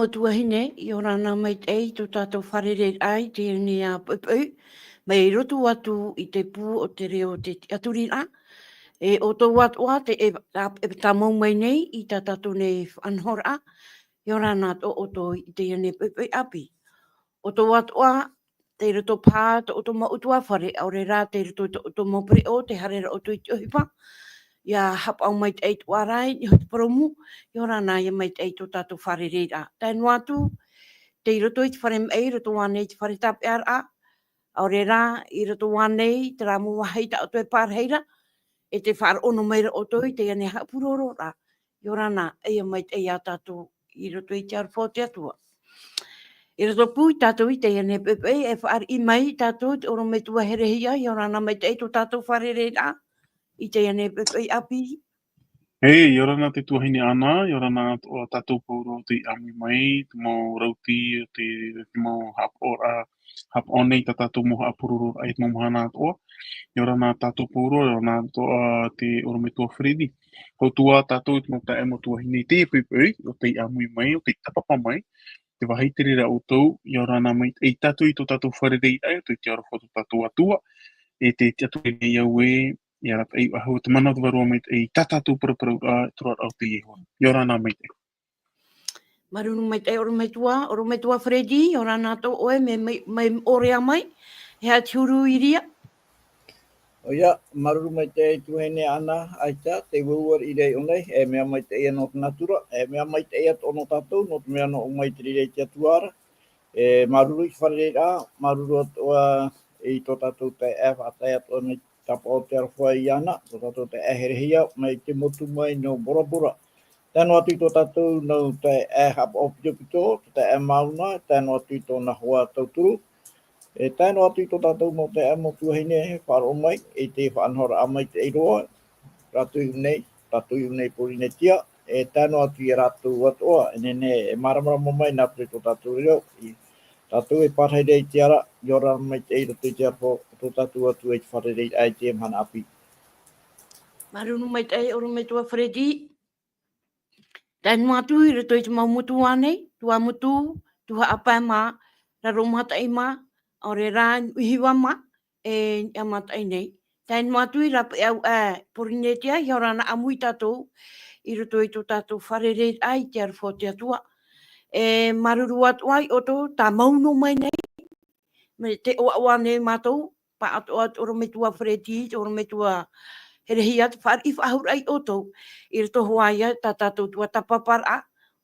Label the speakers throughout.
Speaker 1: Mo tuahine, i ora nā mai te ei, tō tātou wharere ai, te ni a pupau, mai rotu atu i te pū o te reo te aturira, e o tō atua te e tā mau mai nei, i tā tātou nei anhora, i ora nā tō o tō i te ane pupau api. O tō atua, te roto pā, o tō mautua whare, au re rā te roto o tō mopre o, te harera o tō i te ohipa, ia hapa au mai te eit warai, i hoi promu, i ora nā ia mai te eit o tātou whare reira. Tēnu atu, te i roto i te whare mei, roto wānei te whare tape ara, au re rā, i roto wānei, te rā mua heita o tō e pārheira, e te whare ono meira o tō i te ane hapuroro rā. I ora nā, ia mai te ia tātou, i roto i te arwho te atua. I roto pū i tātou i te ane pepe, e whare i mai tātou, te oro me tua herehia, i ora nā mai te eit o tātou whare reira, i te ane pepe api.
Speaker 2: Hei, i ora nā te tuahine ana, i ora nā o tātou pauro te ami mai, te mō rauti, te mō hap onei ta tātou mō hapururu ai te mō mohana atoa. I ora nā tātou pauro, i ora nā te orometua Fredi. Ho tua tātou i te mō tae mō tuahine te pipui, o te ami mai, o te tapapa mai, te wahaitere ra o tau, i ora nā mai, e tātou i tō tātou wharerei ai, o te te arwha tō tātou atua, e te atu e nei au e, i ara ei ahu te mana tu varua mai e tātātou paraparau a tura au te iho. I ora nā mai te.
Speaker 1: Marunu mai te oro me tua Fredi, ora nā tō oe me orea mai, hea tiuru i ria.
Speaker 3: O ia, maruru mai te tuahine ana, aita, te wuar i rei onei, e mea mai te ia no te natura, e mea mai te ia tono tātou, no te mea no o mai te rei te atuara. E maruru i wharere a, maruru atua i tō tātou te e whatai atua nei tapa o te arwhai i ana, tō tātou te e herehia, mai te motu mai no bora bora. Tēnō atu i tō tātou no te e hapa o pito, te e mauna, tēnō atu i tō na hoa tauturu. E tēnō atu i tō tātou mo te e mo tuahine wharo mai, e te whanhora a mai te eiroa, ratu i unei pori ne tia, e tēnō atu i ratu atua, e nene e maramara mai nātu i tō tātou reo, i tātou e pārheirei te ara, i ora mai te eiro te arpo, tō tātou atu e te wharerei ai te mana api.
Speaker 1: Marunu mai te oro me tua Fredi, tēnu atu i roto i te maumutu anei, tua mutu, tua apai mā, raro mata i mā, o re rā uhiwa mā, e amata i nei. Tēnu atu i rapu au porinetia, i ora na amui tātou, i roto i tō tātou wharere ai te arwho te atua. E maruru atu ai o tō, tā mauno mai nei, me te oa nei mātou, pa atu oro me tua Fredi, oro me tua herehia te whare i whahur ai o tō, i roto hoaia tā tātou tua tapapara,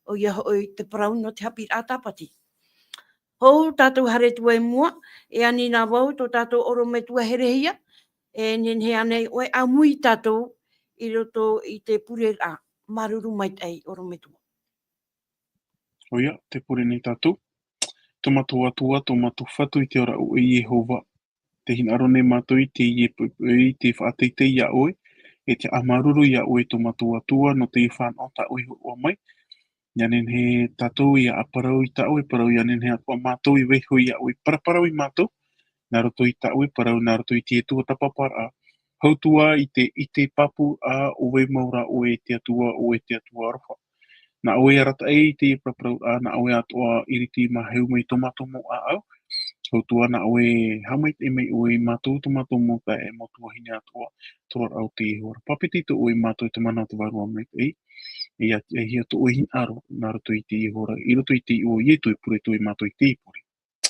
Speaker 1: o ia hoi te parau no te hapi a tapati. Hou tātou hare tua e mua, e ani nā wau tō tātou oro me tua herehia, e nenhe anei oe a mui tātou i roto i te pure a maruru mai tei oro me tua.
Speaker 2: Oia, te pure nei tātou. Tomatu atua, tomatu whatu i te ora o e Jehova. Te hinaro nei mātou i te ie pui, te whaateitei ia oe, e te amaruru ia oe tomatu atua no te i whanau ta oe hoa mai. Ianen he tātou ia aparau i ta oe parau, ianen he atua mātou i weho ia oe paraparau i mātou, nā roto i ta oe parau, nā roto i te tua tapapara. Hautua i te papu a oe maura oe te atua arwha. Nā oe arata e i te paraparau a, nā oe atua iriti maheu mai tomatomo a au. Hautua nā oe hamait e mei oe mātou tomatomo ta e motua hine atua tora au te ihora. Papiti to oe mātou te mana te varua mai te e hia to oe hin aro nā roto i te ihora. I roto i te o ietu e pure to i mātou i te ipuri.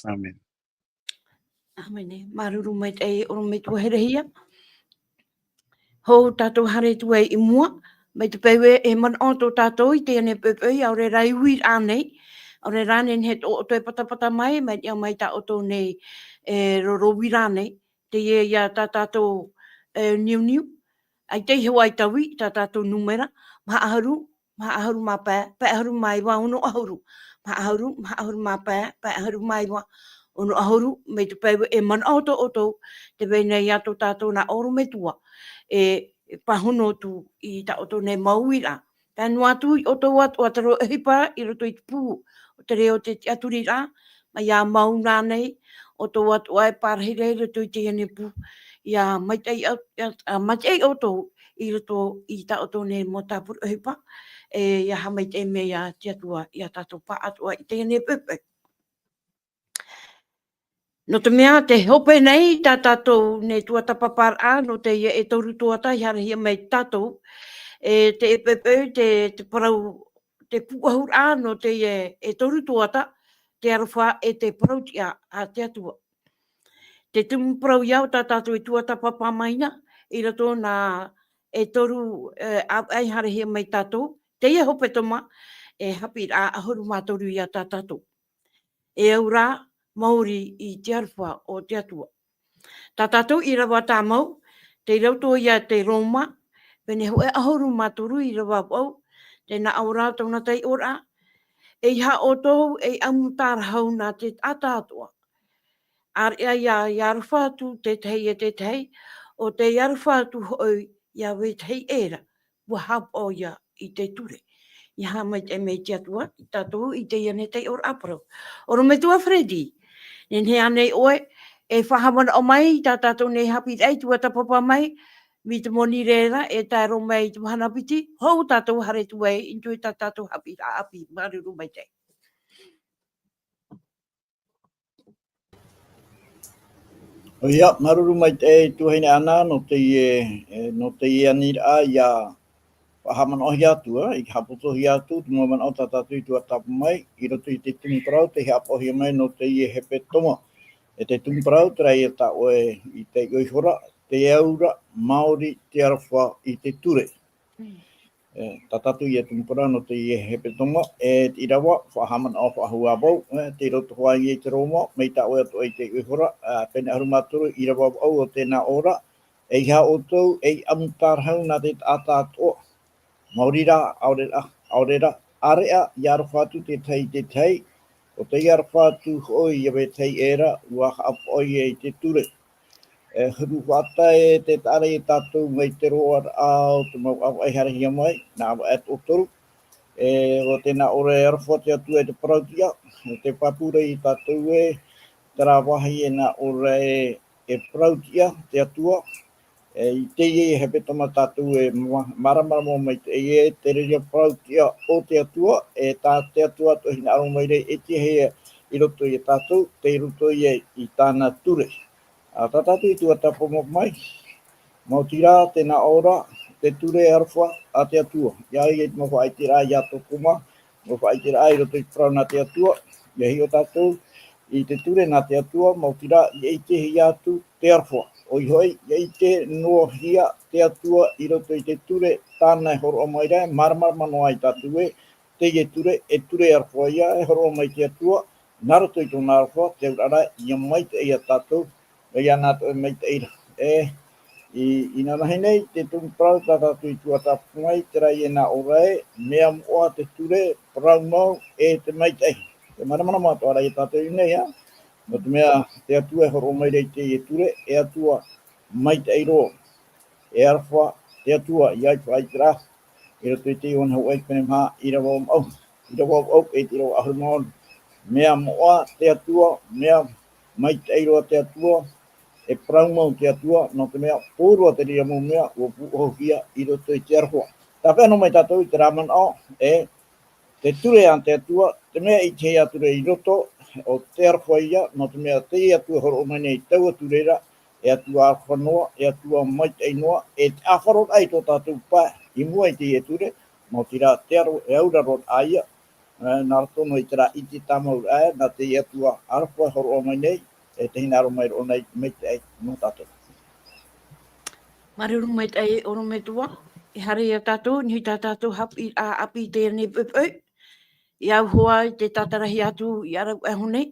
Speaker 2: Amen.
Speaker 1: Amene, maruru mai te oro me tua herehia. Hou tātou hare tua i mua, mai te pewe e man o tō tātou i te ane pepe, au re rai hui anei, au re rānen he o toi patapata mai, mai ia mai tā o tō nei roro wirane, te ia tā tātou niu. Ai te hewa i tawi, tā tātou numera, maha aharu mā pē, pē aharu mai wa ono aharu. Maha aharu mā pē, pē aharu mai wa ono aharu, mai te pewe e man o tō, te wei ia tō tātou na oro me tua. E pahono tu i ta o tō nei mauira. Tēnu atu i o tō atu ataro ehipa i roto i te pū, o te reo te aturira, ma ia mauna nei, o tō atu ai parhire roto i te ene pū. Ia mai o tō, i roto i ta o tōne mo tāpuru hipa, ia hamai te mea tia tua ia tātou pa atua i tēne pepe. No te mea te hope nei tā tātou ne tua tapapara no te ia e toru tuata i hara hia mai tātou, te pepe te parau, te puahur no te ia e toru tuata, te arawha e te parau tia a te atua. Te tumu parau iau tā tātou i tuata papamaina, i rato nā e toru ai hara hia mai tātou, te ia hope toma e hapi a ahuru mātoru ia tā tātou. E au rā, Māori i te arawha o te atua. Tā tātou i rawa tā mau, te rauto ia te Roma, pene ho e ahuru mātoru i rawa au, te na aura tauna tei ora, e ha o tōu e amutarahau nā te atātua. Ar ia i arawhatu te tei e te tei, o te arawhatu hoi ia we tei era, wa hap o ia i te ture. I ha mai te mei te atua, i tātou i te iane tei ora aparo. Oro me tua Freddy, ne anei oe, e whahamana o mai, tā tātou nei hapi ei tua tapapa mai, mi te moni reira, e tā ro mai te mahanapiti, hou tātou hare tua e, intui tā tātou hapi a api, mariru mai te.
Speaker 3: Ia, maruru mai te tuhine ana no te anira ia whahamana o hiatua, i hapoto hiatu, tu moman o tātātou i tua tapu mai, i roto i te tumuparau, te hapo hia mai no te hepe tomo. E te tumuparau, tera ia ta oe i te oihora, te aura, Māori, te arawha i te ture. Tātātou i e tumuparau no te hepe tomo, e te irawa, whahamana o whahua bau, te roto hoa i te Roma, mei ta oe ato i te oihora, pene aru māturu, irawa au o tēnā ora, e ha o tau, e amutarahau nā te tātātoa. Maurira, aurera, area, iarwhatu te tei, o te iarwhatu hoi ia we tei era, ua hapoi e te ture. Huru whata e te tare i tātou mai te roa au, te mau au aihara hia mai, nā awa et o toru. O tēnā ora e arawhatu atu e te parautia, te papura i tātou e, tera wahi e nā ora e parautia, te atua, i te ie hepe tama tātou e maramara mai te ie, te reria parautia o te atua, e tā te atua to hina aro mai rei e te hea i roto i tātou, te i roto i tāna ture. Tā tātou i tua tapomo mai, mautira tēnā ora, te ture arwha a te atua. Ia i e te mawha ai te rā i ato kuma, mawha ai te rā i roto i parau nā te atua, ia hi o tātou, i te ture nā te atua, mautira i e te hi atu te arwha. Oi hoi, i te noa hia te atua i roto i te ture tāna e horo o mai rea, maramara mano ai tātou e, te i e ture arwha ia e horo o mai te atua, naroto i tōna arwha, te urara i mai te ia tātou, ia nātou e mai te ira. I nā nahi nei, te tumuparau tātou i tua tāpu mai, te rai e nā ora e, mea moa te ture, parau mau e te mai te ei. Te maramana mātua rai e tātou i nei, no te mea te atua e horo mai rei te i ture, e atua mai te eiro, e arwha te atua i ai whai te rā, i roto i te iwan hau ai pene mha i rawa au, e te rawa ahuru maon, mea moa te atua, mea mai te eiro te atua, e parau mau te atua, no te mea pōrua te ria mau mea, ua puhohia i roto i te arwha. Tā whēno mai tātou i te rāman au, te ture an te atua, te mea i te ature i roto, o te arwha ia, no te mea te atua horo mai nei tau aturera, e atua awhanoa, e atua mai te inoa, e te awharot ai tō tātou pā, i mua i te ature, mo tira te aro e aurarot aia, nā ratono i tera i te tamaur aia, nā te atua arwha horo mai nei, e te hinaro mai ro nei mai te ai no tātou.
Speaker 1: Mariru mai te ai oro me tua, i hare ia tātou, ni tā tātou api te ne pepeu, i au hoa i te tatarahi atu i arau e honei.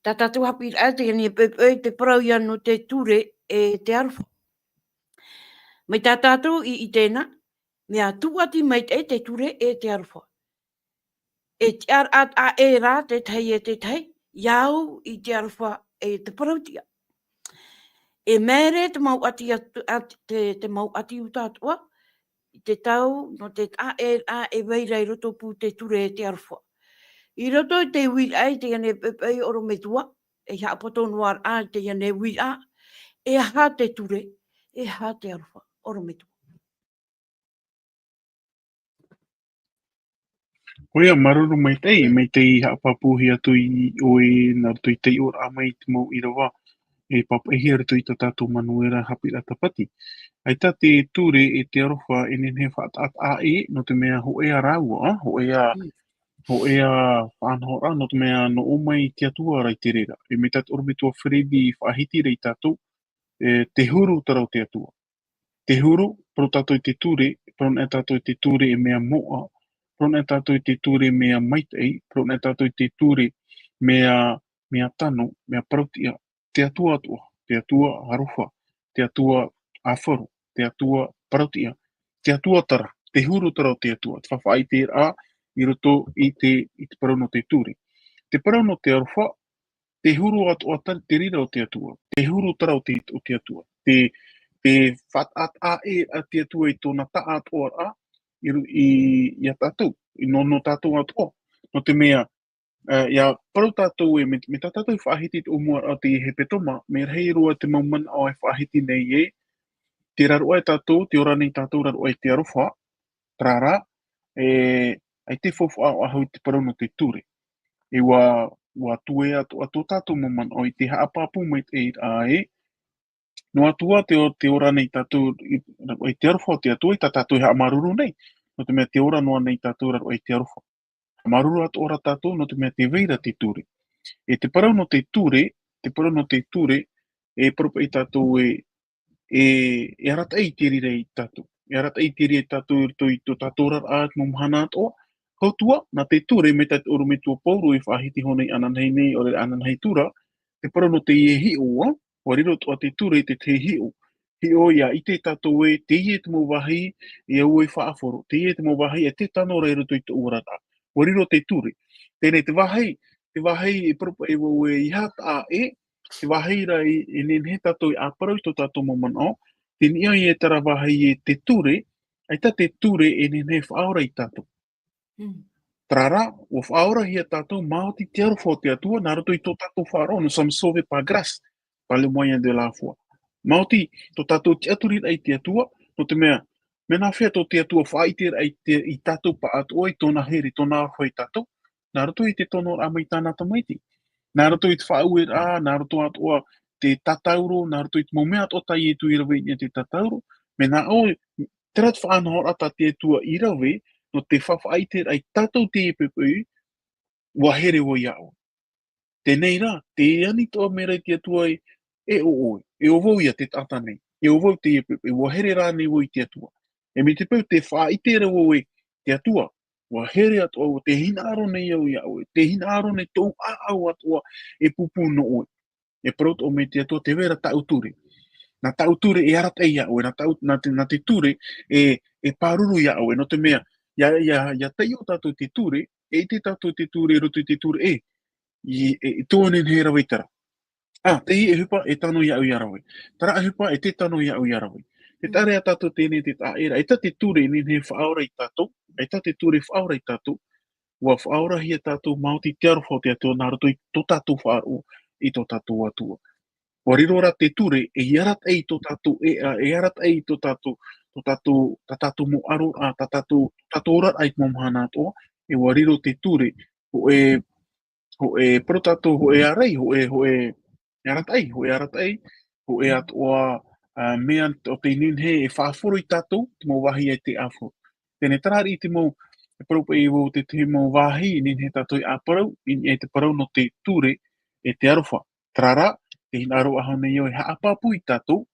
Speaker 1: Tā tātou hapi a te ni pepeu te parau ia no te ture e te arwha. Mai tā tātou i tēnā, mea tuati mai te ture e te arwha. E te ar at a e rā te tei e te tei, iau i te arwha e te parautia. E mere te mau ati te mau ati utatua, te tau no te e weirei roto pu te ture e te arwha. I roto te wii ai te ane pepei oro me tua, e ha poto noar a te ane wii a, e ha te ture, e ha te arwha oro me tua.
Speaker 2: Oia, maruru mai tei haapapuhi atu i oe na tui tei ora a mai te mau irawa e papahi ara tui ta tātou manuera hapi rata pati. Ai tā te ture e te arofa e nene whaat a e no te mea ho ea rāua, ho ea whanhora, no te mea no o mai te atua rai te rera. E me tātou orbitua whiribi whahiti rei tātou, te huru tarau te atua. Te huru, pro tātou i te ture, pro e tātou i te ture e mea moa, pro e tātou i te ture mea maitei, pro e tātou i te ture mea tano, mea parautia, te atua, te atua haruwha, te atua awharu, te atua parautia, te atua tara, te huru tara o te atua, te whawhai te a, i roto i te parau no te ture. Te parau no te aruwha, te huru atua te rira o te atua, te huru tara o te atua, te whaat a e a te atua i tōna ta atua a, i a tātou, i no tātou atua, no te mea, ia parau tātou e me tā tātou whaahiti te umua a te he petoma, me rei rua te maumana o e whaahiti nei e, te rarua e tātou, te ora nei tātou rarua e te arofa, trara, ai te fofu a ahau i te parau no te ture. E wa tue a tō tātou maumana o i te haapapu mai te a e, no atua te ora nei tātou i te arofa o te atua i tā tātou hea maruru nei, no te mea te ora noa nei tātou rarua i te arofa. Maruru atu ora tātou no te mea te veira te ture. E te parau no te ture, e propa i tātou e arata ei te rira i tātou. E arata ei te rira i tātou i tō tātou rara āt mumhana atoa. Kautua, nā te ture me tā oro me tō pauru i whahiti honei ananhei nei o re ananhei tura, te parau no te ie hiu, wa riro toa te ture te hiu. Hiu ia i te tātou e te ie te mauwahi e au e whaaforo. Te ie te mauwahi e te tano reiru tui te urata. Wa riro te ture. Tēnei te wahei e propa e wau e ihata a e, te wahei rai e nenhe tātou i āparau i tō tātou mamana o, te nia i e tara wahei e te ture, ai tā te ture e nenhe whaora i tātou. Trara, o whaora hi a tātou maoti te arofo te atua, nā rato i tō tātou whaaro, no sam sove pa gras, pale moia de la fua. Maoti, tō tātou te aturit ai te atua, no te mea, mena whea tō te atua whaiter ai i tātou pa atua i tōna heri, tōna arofo i tātou, nā rato i te tono a mai tāna tamaiti. Nā rato i te whauer a, nā rato atua te tatauro, nā rato i te momea ato tai e tu i rawe i te tatauro, me nā o, te rat whaanahor ata te atua i rawe, no te whawhaiter ai tātou te epepui, wa here o iau. Tēnei rā, te ani toa mera i te atua e o oi, e o vau ia te tata nei, e o vau te epepui, wa here rā nei o i te atua. E me te pau te whaitera o e te atua, wa here atua, te hinaro nei au iau, te hinaro nei tō au atua e pupu no oi. E parot o me te atua te vera tauture. Nā tauture e arata i au, nā te ture e paruru i au, no te mea, ia tei o tātou te ture, e te tātou te ture, roto i te ture i tōnen he rawe tara. Te hi e hupa e tano i au i arawe. Tara e hupa e te tano i au i arawe. Te tare a tātou tēnei te tā era, e tā te ture ni he whaora i tātou, e tā te ture whaora i tātou, wa whaora hi a tātou maoti te arofo te atua, nā roto i tō tātou whaaro i tō tātou atua. Wa riro ra te ture, e iarat ei tō tātou e arat ei tō tātou mo aro, tātou ora ai momhana atoa, e wa riro te ture, ho e pro tātou, ho e arei, ho e arat ei, ho e atoa mea o te ninhe e whaaforo i tātou, te mo wahi e te afo. Tēnei tarari i te mo, e propa i wo te mo wahi, ninhe tātou i āparau, e te parau no te ture, e te arofa. Trara, te hinaro ahau nei o e haapapu i tātou,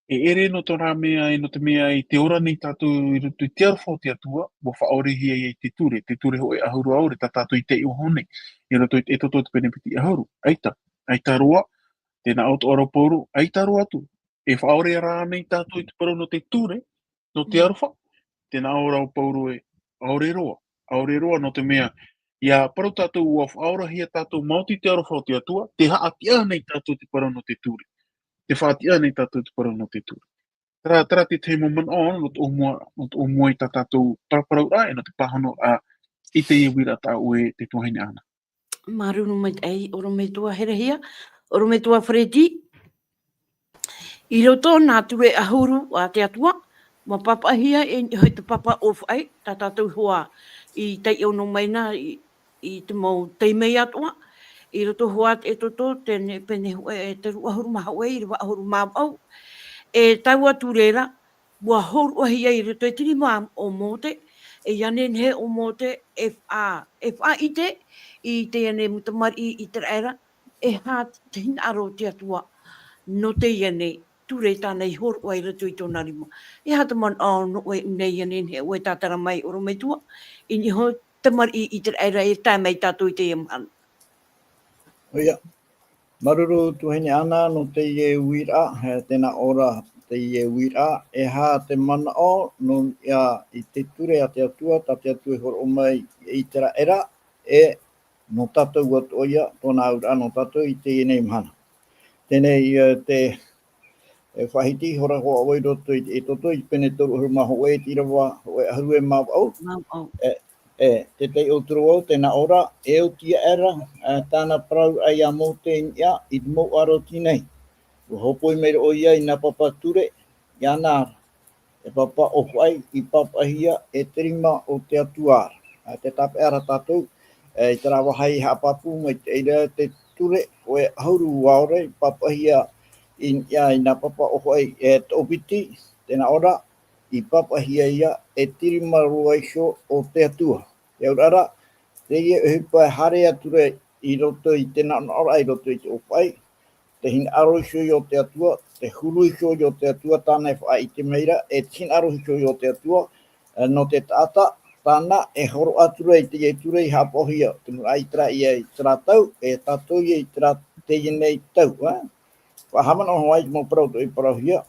Speaker 2: e ere no tō rā mea e no te mea i te ora nei tātou i rutu i te arwha o te atua, mo whaorehi e te ture ho e ahuru aore, tā tātou i te iwa hone, i rutu i toto te penepiti ahuru, aita roa, tēnā auto aro pouru, aita roa atu, e whaore rā nei tātou i te parau no te ture, no te arwha, tēnā ora o pouru e aore roa no te mea, ia parau tātou ua whaora hia tātou mauti te arwha o te atua, te haatia nei tātou te parau no te ture. Te whaatia nei tātou te parau no te ture. Tara te te moment on, not o mua i tā tātou paraparau rā, e no te pahano i te iwira tā ue te tuahine ana.
Speaker 1: Marunu mai ei, oro me tua herehia, oro me tua Fredi. I roto nā ture ahuru a te atua, ma papahia e hoi te papa of ai, tā tātou hoa I tai ono mai nā I te mau teimei atua. I roto hoat e toto tene pene e te ruahuru maha ue I ruahuru maha au. E tau atu rera, mua horu ahi ai roto e tiri maa o mote, e yanen he o mote FA. FA I te ane mutamari I te raera, e hā te hin aro te atua no te iane ture tānei horu ai roto I tōna rima. E hā te man no e nei yanen he ue tātara mai oro mai tua, I ni ho te mari I te raera e tā mai tātou I te iamhan.
Speaker 3: Oia, maruru tuhene ana no te ie wira, tēnā ora te ie wira, e hā te mana o no ia I te ture a te atua, ta te atua horo o mai I te raera, e no tātou atu oia, tōna aura no tātou I te ienei mhana. Tēnei te whahiti hora hoa oi roto I toto I pene toru huru maho e tirawa, e haru e mau au,
Speaker 1: Mau au.
Speaker 3: te te uturu au, tēnā ora, e o tia era, tāna prau ai a mō te ia, I te mō aro tinei. Ua hopoi meira o ia I nā papa ture, ia nāra. E papa o whai I papa hia e terima o te atuara. Te tape ara tātou, I te rawa hai hapapu, mai te eira te ture, o e hauru waore, papa hia I nā papa o whai e te opiti, tēnā ora, I papa hia ia e tirima ruaisho o te atua. Te aurara, te ia uhipa hare ature I roto I tēnā ora I roto I te opai, te hin aroisho I o te atua, te huruisho I o te atua, tāna e wha I te meira, e tin aroisho I o te atua, no te tata, tāna e horo atura I te ie ture I hapohia, te mura I tra I e tra tau, e tatou I tra te nei tau. Wa hamana o Hawaii mo prauto I parahia,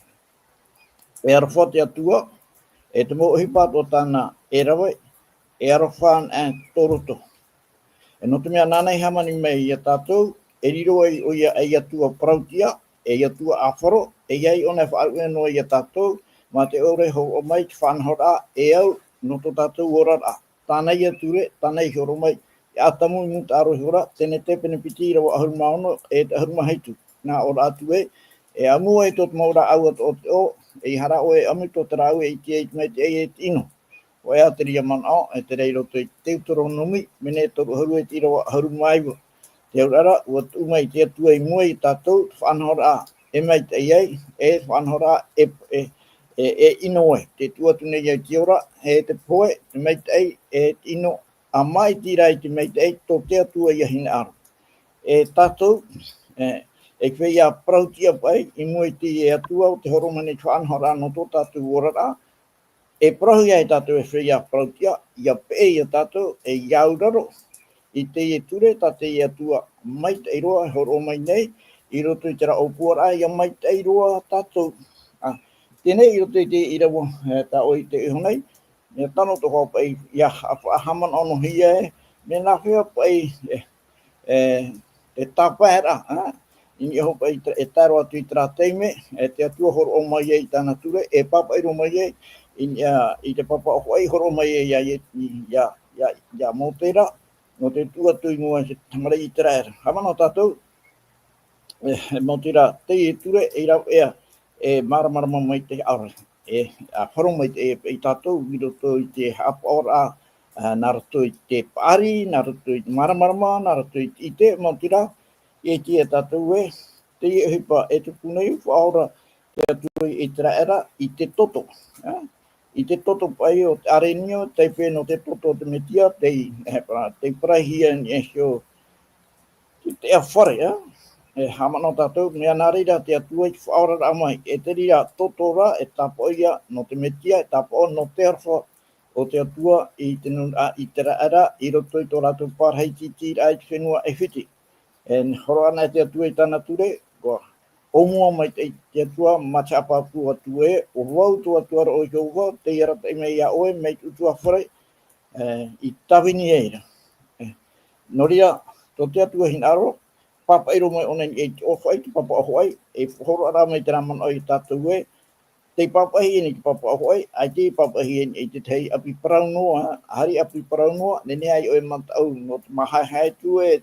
Speaker 3: e arwha te atua, e te mo hipato tāna e rawe, e arwhan e toroto. E no te mea nānei hamani mei I tātou, e riro ai o ia ai atua prautia, e atua awharo, e iai ona whaarua no I tātou, ma te ore ho o mai te whanhora e au no to tātou orara. Tānei ature, tānei horo mai, e atamu I muta aro hora, tēne te pene piti rawa ahuru maono, e te ahuru mahaitu. Nā ora atu e amua I tot maura au at o te o, e hara o e amu to te rau e iti e mai te e ino. O e ateri a man o, e te reiro to I te utoro numi, mene toru haru e tira wa haru maiwa. Te aurara, ua tu mai te atua I mua I tātou, whanhora e mai te iei, e whanhora e ino e. Te tuatu nei au te ora, he te poe, te mai te ei, e ino, a mai tira I te mai te ei, to te atua I ahina aro. E tātou, e kwei a prautia pai, I mua I te e atua o te horomane whanhora no tō tātou orara, e prahu ia I tātou e whai a prautia, ia pe I tātou e iauraro, I te e ture, tā te e atua mai te iroa, horo mai nei, I roto I te ra opuara, ia mai te iroa tātou. Tēnei I roto I te irawa, tā o I te ihonei, me tano to hau pai, ia haman ono hia e, me nā whia pai e tāpēra, I hau pai e tāro atu I tera teime, e te atua horo o mai e tāna ture, e papa iro mai e, I te papa o hoi horo mai e ia mōtera, no te tuatu I mua se tamara I tera era. Hamana tātou, mōtera te e ture, e rau ea, e maramarama mai te aura, e wharo mai te e tātou, I roto I te hapora, nā rato I te pari, nā rato I te maramarama, nā rato I te mōtera, e te e tātou e, te e hipa e te punei, whaora te atua I tera era, I te toto. I te toto pai o te arenio, te pē no te toto o te metia, te parahia ni e hio, te awhare, e hamana tātou, mea nā reira te atua I whaora rā mai, e te rira toto rā, e tāpo ia no te metia, e tāpo no te arwha o te atua I tera era, I roto I tō rātou pārhei titi ai te whenua e whiti. E horo ana te atua I tāna ture, o mua mai te atua, macha apapu atu e, o wau tu atua o Jehova, te iarata I mei a oe, mei utua whare, I tawini eira. Noria, to te atua hin aro, papa iro mai onen e te ohoai, te papa ohoai, e horo ara mai te raman o I tātou e, te papa hi ni te papa ohoai, ai te papa hi ni te tei api parau noa, hari api parau noa, nene ai oe mantau, no te mahai hai tu e,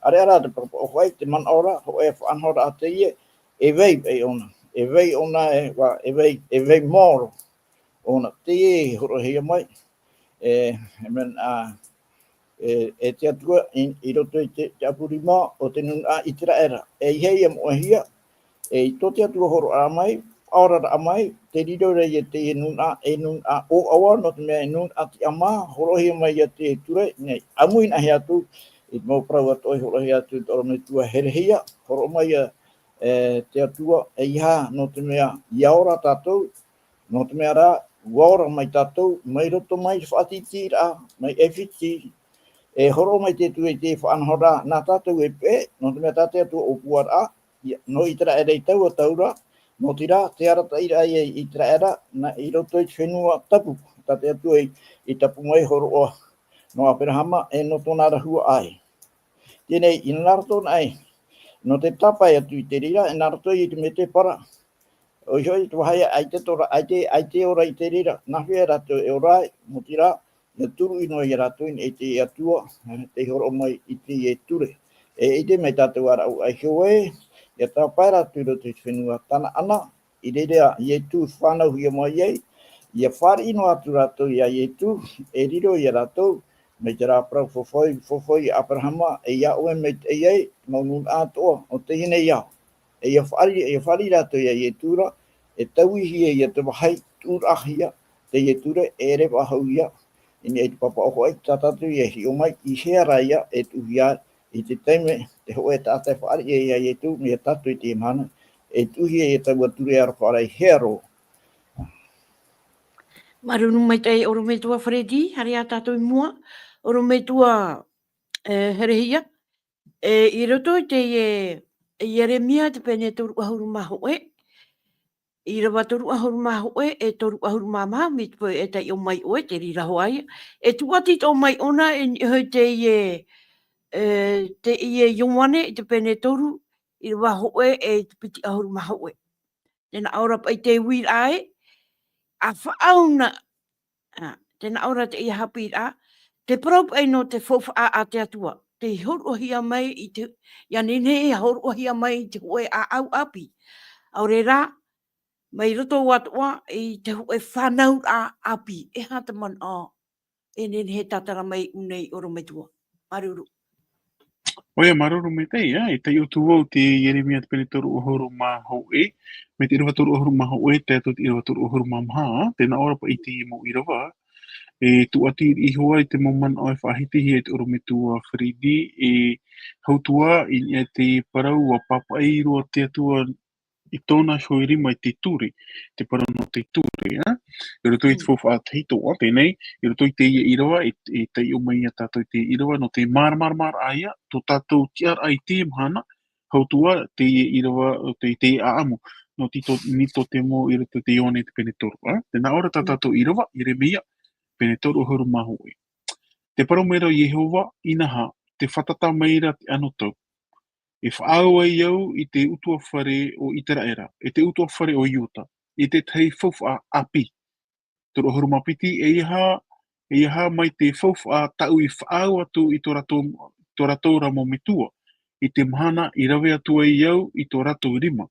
Speaker 3: are ara te papa ohoai, te man ora, ho e whanhora a te ie, e vei ona, e vei moro, ona te e horo hea mai, te atua I roto I te apurima o te nuna I te raera. Hei moahia, I to te atua horo a mai, aurara a mai, te riro rei te nuna o awa, no te mea nuna ti ama, horohi mai te ture, nei, amuin ahi atu, I mau prau atoi horohi atu, toro me tua herehia, horo mai te atua, iha, no te mea iaora tātou, no te mea rā, waora mai tātou, mai roto mai whaatiti rā, mai whiti, horo mai te tue te whaanhora, nā tātou pē, no te mea tātou atua o puara, no I tera ere I tau a taura, no te rā, te arata I rai I tera era, na I roto I whenua tapu, tātou atua I tapu mai horo o, no Aperahama, no tōna rahua ai. Tēnei, I narato ai, no te tapai atu I te rira, narato I te me te para, o hoi tu hai ai te tora ai te ora I te rira na whea rato orai mo tira na turu ino I rato I te atua te horo mai I te ture I te mai tātou ara au ai hoe ia tā pai ratu ro te whenua tana ana I rerea I tu whanau hia mai ei ia whari ino atu rato I tu riro I rato me te rā prau fofoi Aperahama ia oe me te ei maunun atoa o te hine iau ia whari rato ia tura, tauihi ia te wahai tūrahia, te ture rewa hau ia, te papa oho ai tātatu ia hi o mai, I heara ia tuhia, I te teime, te hoe tātai whari ia tu, me tatu I te mana, tuhia ia taua ture ara wharai hearo.
Speaker 1: Marunu mai tai oro me tua Fredi, hari a tātou mua, oro me tua herehia, I roto I te Jeremia te pene toru ahuru maho I rawa toru ahuru maho toru ahuru maho me te poe tai o mai te rira hoai. Tuati o mai ona hoi te Iowane te pene toru I rawa hoe te piti ahuru maho Tēnā aura pai te wir ai, a whaauna, tēnā aura te ia hapi a, te prop ai no te fofa a te atua. Te horohia mai I te, ia nene horohia mai I te hoe a au api. Aure rā, mai roto watua I te hoe whanau a api. E hata man a, e nene he tatara mai unei oro me tua. Maruru.
Speaker 2: Oia maruru me te ia, I te utu au te Jeremia te pene toru ohoro ma hau me te irawa toru ohoro ma hau te ato te irawa toru ohoro ma maha, tēnā ora pa I te mo irawa, tu ati I hoa I te moman o whahiti hi te oro me tua Fridi, hautua I te parau a papa I roa te atua I tōna hoiri mai te ture, te parau no te ture, I roto I te fofa a teitoa, tēnei, I roto I te ia irawa, I te o mai a tātou te irawa, no te mar aia, tō tātou tiar ai te mhana, hautua te ia irawa, te aamu, no tito nito te mo I roto te ione te pene toru, tēnā ora tā tātou irawa, Jeremia, pene toru huru mahu e. Te parau mera Yehova, inaha, te whatata meira te anotau, E whaaua iau I te utua whare o Iteraera, e te utua whare o Iuta, I te tei whauwha api. Toro horumapiti e iha mai te whauwha tau I whaaua tu I tō ratou ramo mitua, I te mahana I rawe atua iau I tō ratou rima.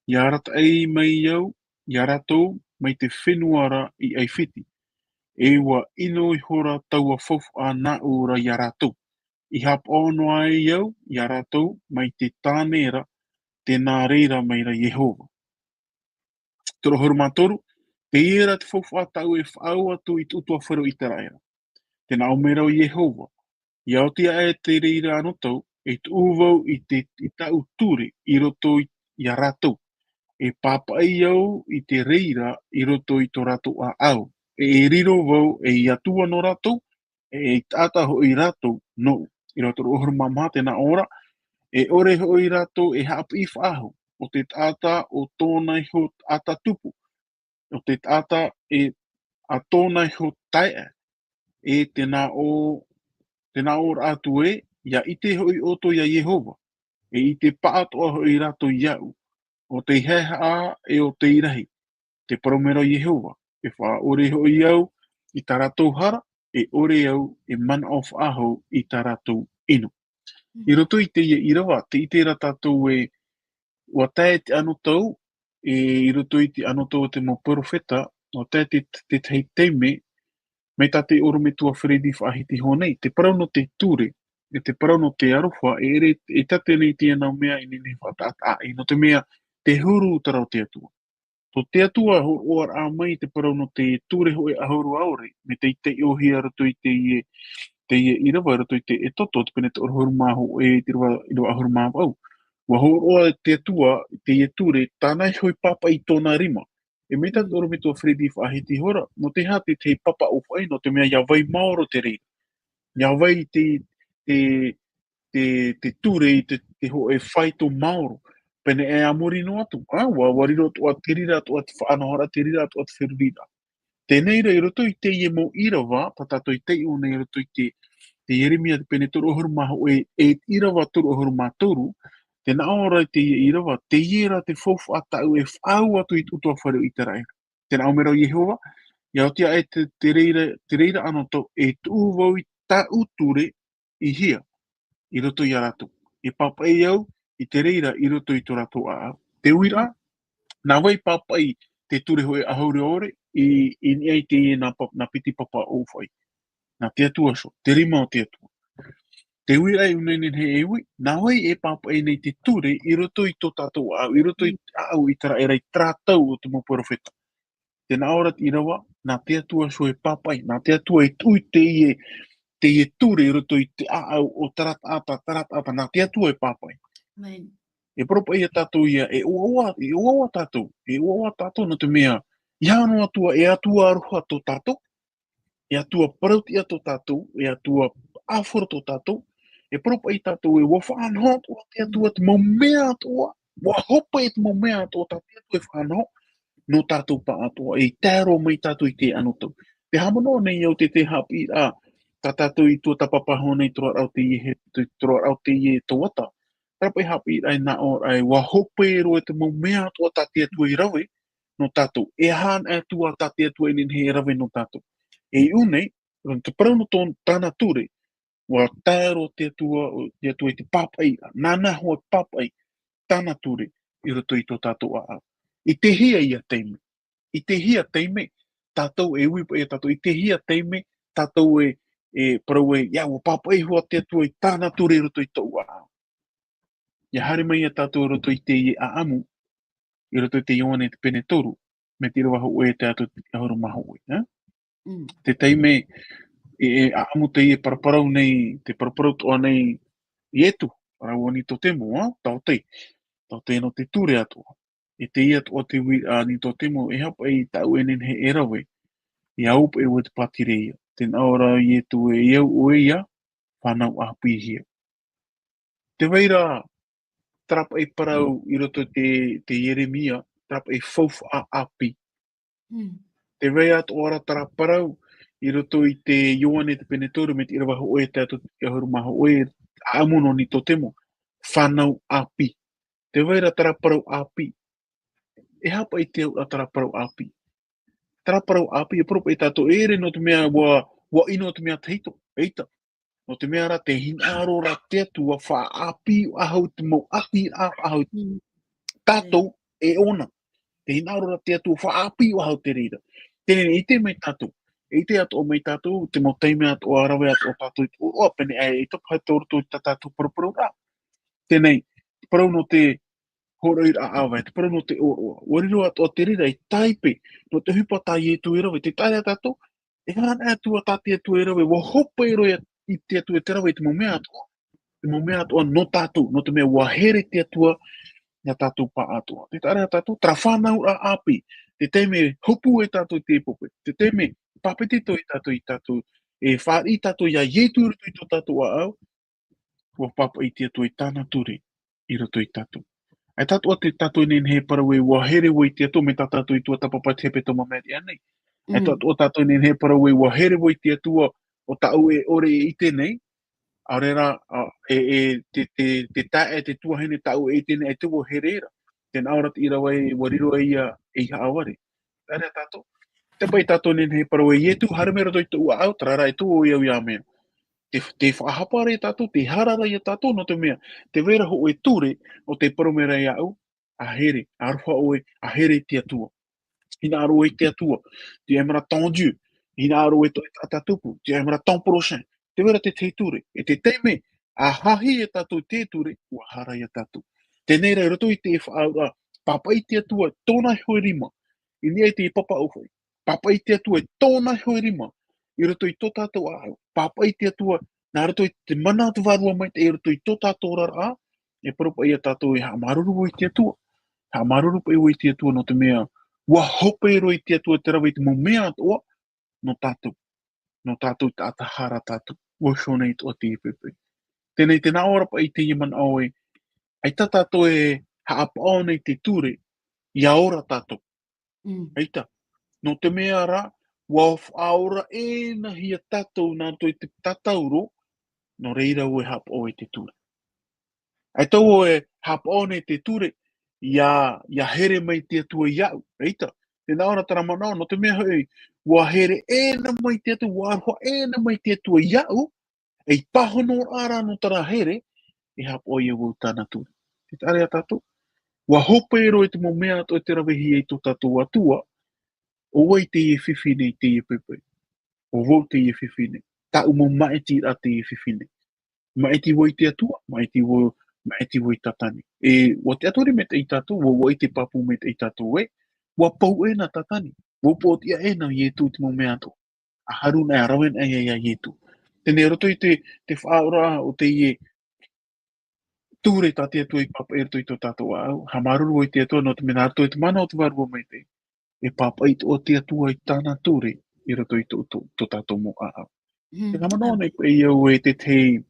Speaker 2: Ia rata ei mai iau, ia ratou mai te whenuara I ai whiti. E wa ino I hora taua whauwha na ura ia ratou. I hap ono ai iau, ia ratou, mai te tānera, tēnā reira meira Yehova. Toro horumatoru, te iera te whauwha tau e whaau atu I tutua wharu I te raera. Tēnā o meira o Yehova, ia o tia e te reira anotau, e tu uvau I te tau ture I roto ia ratou. E papa iau I te reira I roto I tō ratou a au. E riro vau e I atua no ratou, e tāta ho I ratou no. I roto o horumamha tēnā ora, e ore ho I ratou e hapi I whaahu, o te tāta o tōnai ho ata tupu, o te tāta e a tōnai ho tae, e tēnā o atu e, ia ite hoi oto ia Yehova, e I te pātoa ho I ratou iau, o te heha e o te irahi, te paromero Yehova, e wha ore ho iau I tā ratou hara, e ore au e man of aho I tā ratou ino. I roto I te ia irawa, te itera tātou e ua tae te anotau, I roto I te anotau te mo profeta, o tae te teime, Mei tā te oro me tua whiridi whaahiti honei, te parau no te ture, e te parau no te arofa, e tate nei tia nau mea i nini whataata ai, no te mea te huru tarau te atua. Tō te atua oar a mai te parau no te ture hoe ahuru aore, me te ite iohi arato i te irawa arato i te e toto, te pene te oro huru maho e te irawa ahuru maho au. Wa horoa te atua, te e ture, tānai hoi papa i tōna rima. E me tātou oro me tō whiridi whaahiti hora, no te hati te papa o whai, no te mea iawai maoro te rei. Iawai te ture i te ho e whai tō maoro. Pene e amori no atu. Wariro toa te rira toa te whaanohara, te rira toa te whirida. Tēnei rei roto i te ie mo irawa, ta tātou i te iu nei roto i te Yeremia te pene toro ohuru maho e irawa toro ohuru mātoru, te naora i te irawa, te iera te fofu atau e whau atu i tutua whare i te rai. Te naomero Yehova, ia o tia e te reira anoto e tūwau i ta uture i hia, i roto i arato. E papai au, i te reira i roto i tō rato a au. Te uira, nā wai papai te ture hoe ahaure ore, i ni ai te ie nā piti papa o whai. Nā te atua so, te rima o te atua. Te uira e unai he e ui, nā wai e papai nei te ture i roto i tō tātou au, i roto i au i tara erai trātau o te mo profeta. Te nā ora i rawa, nā te atua so e papai, nā te atua e tui te ie ture i roto i te au o tarata, nā te atua e papai.
Speaker 1: Amen.
Speaker 2: E propa ia tātou ia, e uaua tātou no te mea, i hano atua, e atua aroha tō tātou, e atua parauti a tō tātou, e atua awhara tō tātou, e propa i tātou e wawhanho tō te atua te maumea atoa, wahopa e te maumea atoa tā te atua e whanho, no tātou pa atoa, e tēro mai tātou i te anotou. Te hamano nei au te hapi a, tā tātou i tō tapapaho nei tōra au te ie, tōra au te ie tō wata, Rapai hapi ai nā o ai wahope ro e te maumea atoa tā te atua i rawe no tātou. E hān e atua tā te atua i ninhe rawe no tātou. E unei, te parau no tāna ture, wa tāro te atua i te papai, nāna hoa papai, tāna ture i roto i tō tātou a. I te hia ia teime. I te hia teime, tātou e uipa e tātou. I te hia teime, tātou e parau e, ia, wa papai hoa te atua i tāna ture i roto i tō a. Ia hare mai a tātou roto i te a amu, i roto i te ioane te pene toru, me te rawa ho e te atu te ahoro maho e. Te teime, e a amu te i e paraparau nei, te paraparau toa nei i etu, parau ni tō temo, tau te no te ture atua. E te i atua te ni tō temo, e hapa i tau enen he e rawe, i aupa e ua te patire ia. Tēnā ora i etu e iau o ia, whanau api hia. Te weira, trapa e parau i roto te Yeremia, trapa e fouf a api. Te rea to ora tara parau i roto i te Ioane te penetoru me te irawa ho e te atu te ahuru maho oe amuno ni to temo. Whanau api. Te weira tara parau api. E hapa i te au a tara parau api. Tara parau api e propa i tato ere no te mea wa ino te mea teito. Eita. No te mea ra te hinaro ra te atu a wha api ahau te mau api ahau tātou e ona. Te hinaro ra te atu wha api ahau te rira. Tēnei i te mai tātou. I te atu o mai tātou, te mau teime atu o arawe atu o tātou. O apene e topa hai tōruto i tātou paraparau rā. Tēnei, parau no te horoi a awe, te parau no te oroa. Wariro atu o te rira i taipe, no te hupa tā i etu e rawe. Te tāre tātou, e hana atu a tā te atu e rawe, wa hopa e roi i te atu e te rawe, te maumea atua. Te maumea atua no tātou, no te mea wahere te atua, ia tātou pa atua. Te tāre tātou, tra whanau a api. Te teime hopu e tātou te pope. Te teime papetito i tātou, e whāri tātou ia ietu roto i tō tātou a au, wa papa i te atua i tāna ture i roto i tātou. Ai tātou a te tātou nen he parau e wahere wo i te atua me tātou i tua tapapa te hepe tō mameri anei. Ai tātou nen he parau e wahere wo i te atua o tāu e ore i tēnei, aurera te tae te tuahene tāu e tēnei e te waherera. Tēnā ora te irawa e wariro e ia e haaware. Tāre tātou. Te pai tātou nen he parau e ietu haramera toi tu au, tarara e tu o iau ia mea. Te whahapare tātou, te harara ia tātou no te mea. Te vera ho e ture o te paromera ia au, a here, a arwha oe, a here te atua. Ina aro e te atua. Te emara tendu. Ina aro e to e tatupu, te ai mara tōporosen. Te wera te teiture, e te teime, a hahi e tatu te ture, ua hara ia tatu. Tēnei rei roto i te whaaura, papa i te atua tōna hoi rima, i nia i te papa uwhai. Papa i te atua tōna hoi rima, i roto i tō tātou ahau. Papa i te atua, nā roto i te mana atu wārua mai, i roto i tō tātou rara a, e paropa i a tātou i haa maruru i te atua. Haa maruru pa i te atua no te mea, ua hope i roi te atua te rawa i te mo mea atua, no tātou te atahara tātou, ua shona i tō te ipepe. Tēnei tēnā ora pa i te iman aue, ai tā tātou e haapao nei te ture, ia ora tātou. Eita, no te mea ra, ua whaora e na hia tātou nā toi te tatauro, no reira ue haapao e te ture. Ai tau e haapao nei te ture, ia here mai te atua iau, eita. Tēnā ora tara manao, no te mea hei, ua here e na mai te atua, ua arhoa e na mai te atua iau, ei pahono ara no tara here, e haapao ia wau tāna ture. Te tare a tātou, ua hope e roi te mo mea ato e te rawehi e tō tātou atua, o wai te e whiwhine i te e pepe. O wau te e whiwhine. Tā umo maeti a te e whiwhine. Maeti wai te atua, maeti wai tatani. E wa te atori me te i tātou, wa wai te papu me te i tātou e, wa pau e na tatani. Wa pōtia e na i e tū te mo mea ato. A haru na rawen e ia i e tū. Tēnei roto i te whaora o te i e ture tā te atua i papa e roto i tō tātou au. Ha maruru i te atua no te mena roto i te mana o te warua mai te. E papa i o te atua i tāna ture i roto i tō tātou mo a au. Te kamanoa nei pa i au e te teime,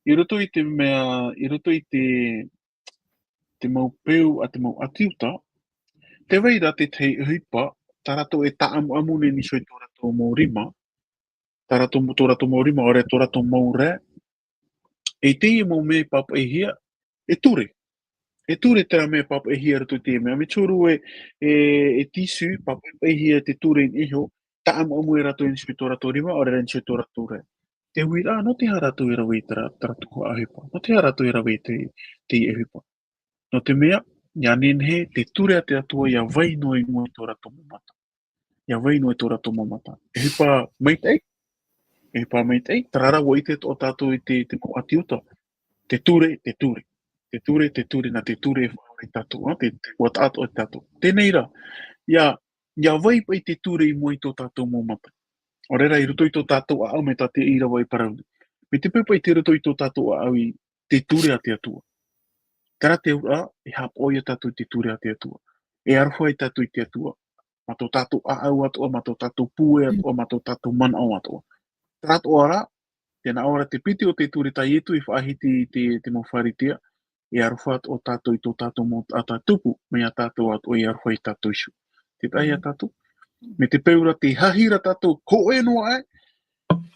Speaker 2: i roto i te mea, i roto i te mau peu a te mau atiuta, te weira te tei hipa, tā rato e taamu amune ni soi tō rato mō rima, tā rato mō rima, ore tō rato mō re, e te i mō me papa e hia, e ture. E ture tera me papa e hia rato te mea. Me tūru e tisu, papa e hia te ture in iho, taamu amu e rato in soi tō rato rima, ore ren soi tō rato re. Te huira, no te harato i rawe tara tuku a hipa. No te harato i rawe te i e hipa. No te mea, ia nenhe, te ture a te atua, ia waino i mua i tō rato mamata. Ia waino i tō rato mamata. E hipa meitei, tarara wa i te o tātou i te mo atiuta. Te ture, te ture. Te ture, te ture, na te ture e whaore i tātou. Te wa tātou i tātou. Tēnei ra, ia wai pa i te ture i mua i tō tātou mamata. O reira i roto i tō tātou a au me tā te ira wai parauni. Me te pepa i te roto i tō tātou a au i te ture a te atua. Tara te ura, e hapo i a tātou i te ture a te atua. E arwha i tātou i te atua. Ma tō tātou a au atua, ma tō tātou pūe atua, ma tō tātou mana au atua. Tara tō ara, tēnā ora te piti o te ture tai etu i whaahiti te mawharitia, e arwha o tātou i tō tātou mo ata tupu, me a tātou atua i arwha i tātou isu. Te tai a tātou. Me te peura te hahira tātou ko e noa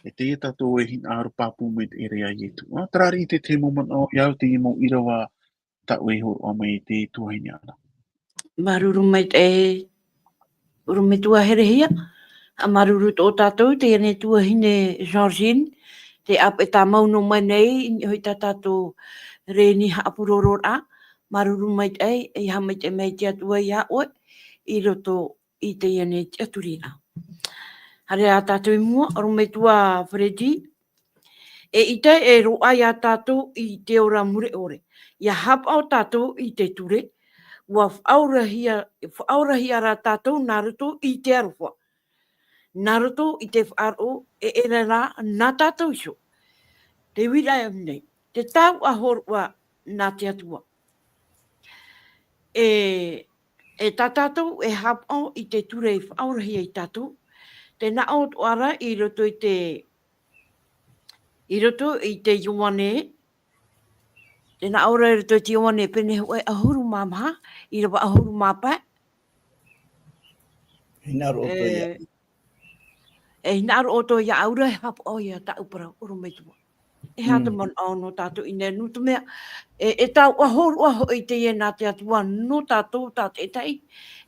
Speaker 2: e te tātou e hina aru pāpū me te ere ai etu. Tarari i te moment o iau te imo irawa ta ue ho o mai te tuahini ana.
Speaker 1: Maruru mai te uru me tuaherehia. A maruru tō tātou te ene tuahine Georgine. Te ap e tā mauno mai nei, hoi tā tātou reni haapurorora. Maruru mai te e ha mai te mei te atua ia oe. I roto i te ene te aturina. Hare a tātou i mua, oro me tua Fredi. E ite e roa i a tātou i te ora mure ore. Ia hapa o tātou i te ture, ua whaurahia ra tātou naruto i te arofa. Naruto i te whaaro e ere rā nā tātou iso. Te wira e nei, te tau ahorua nā te atua. E tā tātou e hapa o i te ture i whaurahia i tātou. Te nao o ara i roto i te Ioane. Te nao ora i roto i te Ioane pene hoi ahuru mamaha, i rawa ahuru mapa.
Speaker 3: Hinaru o to ia.
Speaker 1: E hinaru o to ia aura e hapu o ia ta upara uru mai tua. E hata man au no tātou i ne nutu mea. E tau ahuru aho i te ia nā te atua no tātou tātou e tai.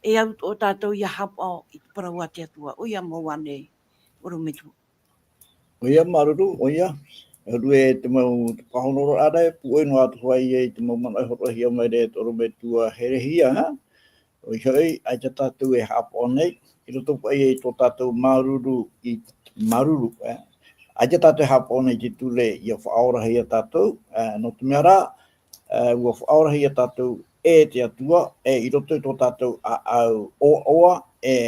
Speaker 1: E au o tātou ia hapu au i te paraua te atua. O ia mawane uru mai tua.
Speaker 3: O ia maruru, o ia. Aru e te mau pahonoro ara e puoi no atu hoi e te mau mana horohia mai re toro me tua herehia, ha? O i hoi, ai te tātou e hapo nei, I roto pai tō tātou maruru I maruru. A te tātou hapona I te tule I a whaorahi a tātou. No te mea rā, ua whaorahi a tātou te atua, I roto tō tātou au oa,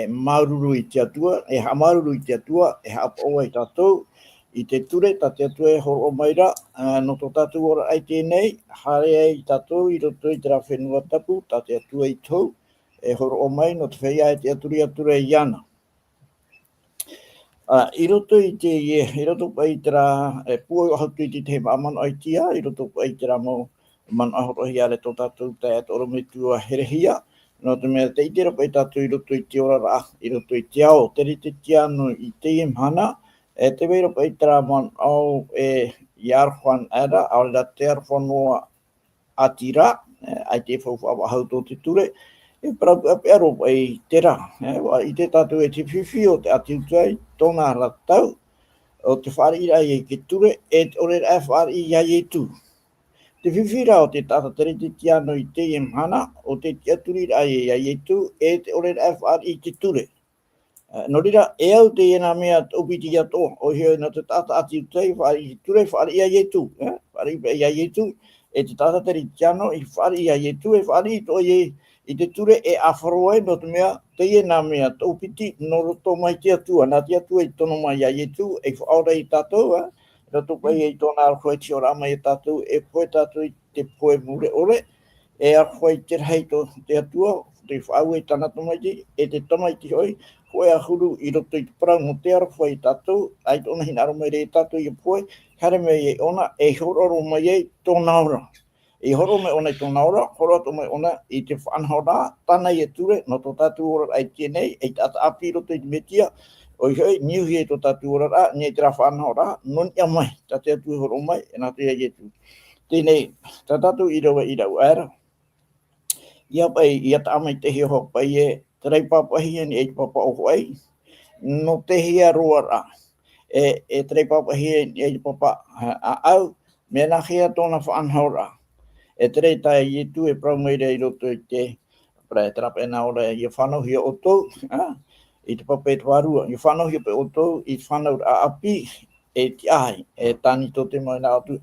Speaker 3: maruru I te atua, ha maruru I te atua, hapa oa I tātou, I te ture, ta te atua horo maira, no tō tātou ora ai tēnei, hare ai tātou, I roto I te rā whenua tapu, ta te atua I tau, horo o mai, no te whea te atura I ana. I roto I te I roto pa I te rā, pua o hautu I te te mamano ai tia, I roto pa I te rā mo man ahorohi ale tō tātou te atoro me tua herehia, no te mea te itera pa I tātou I roto I te ora rā, I roto I te ao, tere te tiano I te imhana, te weira pa I te rā man au Iarwhan Ada, au rā te arwhanoa atira, ai te whauwhawa hau tō te ture, prapu apearo pa I te rā, I te tātou te whiwhi o te atiutai, tōna ratau, o te whari ai ke ture, ore rā whari ai tu. Te whiwhira o te tata tere te tiano I te imhana, o te tiaturi ai ai tu, te ore rā whari te ture. No rira, au te ena mea opiti ato, o heo na te tata ati utei, whari ture, whari ai tu, whari ai tu, te tata tere tiano, I whari ai tu, whari to I te ture awharoai, no te mea, te ena mea opiti, no roto mai te atua, nā te atua I tono mai ai tu, whaora I tātou, roto pai I tōna arwhai ti ora mai tātou, poe tātou I te poe mure ore, arwhai te rei to te atua, te whaau tanata mai te tamai ti hoi, koe a huru I roto I te parau mo te arwhai tātou, ai tōna hina aro mai re tātou I poe, kare mei ona, hororo mai tōna ora. Horo mai ona I tōna ora, horo ato mai ona I te whanhora, tānei ture, no tō tātou ora ai tēnei, tata api roto I te metia, o hoi, niuhi tō tātou ora rā, nei te rā whanhora, non ia mai, ta te atu horo mai, nā te ai tu. Tēnei, ta tātou I rawa I rau ara. Ia pai, ia ta amai te hio hok pai te rei papahi ni te papa o ai, no te hia roa rā. Te rei papahi ni te papa au, me nā hea tōna whanhora. Te rei tai I tu prau meire I roto I te, te rapa ena ora I whanohi o tō, I te papa te warua, I whanohi o tō, I whanau a api, te ai, tāni tō te mai nā atu.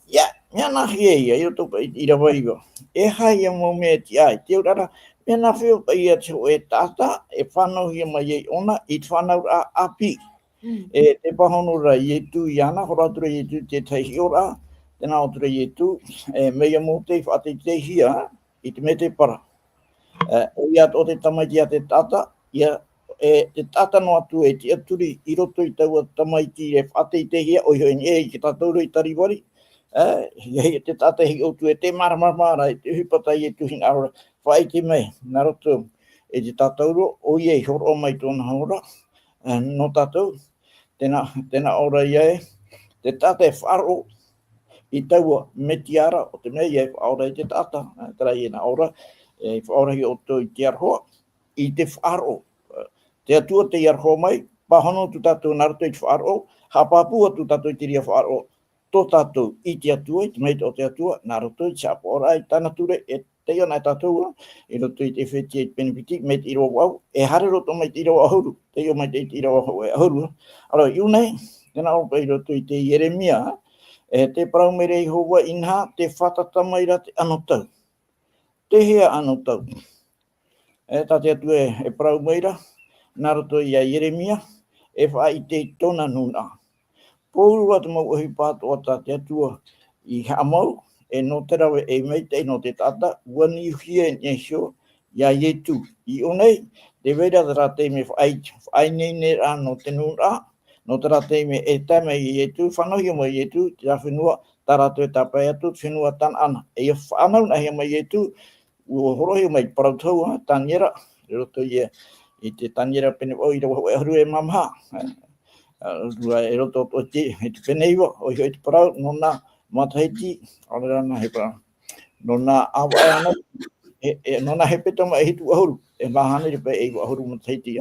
Speaker 3: Ia, mea nā hea ia, I roto I rawa iwa. Hai ia mō mea ti ai, te urara, mea nā whio pa ia te o tata, whanohi mai ona, I te whanau a api. Te pahonora I tu I ana, horatura I tu te teihi ora, tēnā otura I tu, mea mō te whate te hia, I te me te para. O ia o te tamaiti a te tata, ia te tata no atu te aturi, I roto I taua tamaiti whate te hia, o hoi ni ki tātouro I tariwari, te tata hi o tu te maramara, te hupata I tu hina aura, whai te mei, nā roto, te tātouro, o ia I horo o mai tōna haura, no tātou, tēnā ora ia te tata wharo, I taua me tiara, o te mei whaora I te tata, tera I nā ora, whaora hi o tō I te arhoa, I te wharo, te atua te arhoa mai, pahono tu tātou nā roto I te wharo, hapapua tu tātou I te ria wharo, tō tātou I te atua, I te mei o te atua, nā roto I te sapora ai tāna ture, te iona I tātou, I roto I te whetia I te penipiti, me te iro wau, hare roto mai te iro ahuru, te io mai te iro ahuru. Alo, iu nei, tēnā opa I roto I te Jeremia, te paraumere I hoa inha, te whatata te anotau. Te hea anotau. Tā te atu paraumeira, nā roto I a Jeremia, wha I te tona nuna. Pōru atu mau ahi pātoa tā te atua I hamau, no te rawe meitei no te tata, wani uhia e shio, ia yetu. I onei, te weira te rā te me whai nei ne rā no te nuna, no te rā te me tame I yetu, whanohi mai yetu, te rā whenua, tā rātou tāpai atu, whenua tan ana. Ia whanau nahi mai yetu, ua horohi mai parautau, taniera, roto I te taniera pene o I rawa haru mamha. Rua roto o te peneiwa, o te parau, no nā mataiti, ora nā he parau. No nā awa ana, no nā he petama e hitu ahuru, mahane ripa e ahuru mataiti.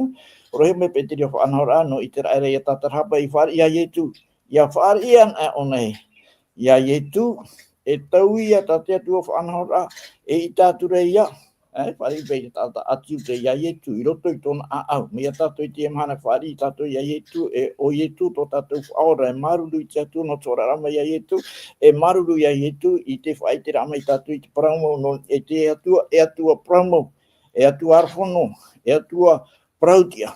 Speaker 3: Rohe me pe te ria whanahora no I te raere I tatarhapa I whari ia yetu. Ia whari ian o nei. Ia yetu, tau ia ta te atua whanahora I tāture ia. whare pei tata atu te iai e tu, I roto I tōna au. Mea tato I te emhana whare tato iai e tu, e o I tu tō tato whaora, e maruru I te atu no tōra rama iai e tu, e maruru iai e tu I te whai te rama I tato I te paramo, no e te atua paramo, e atua arwhono, e atua prautia.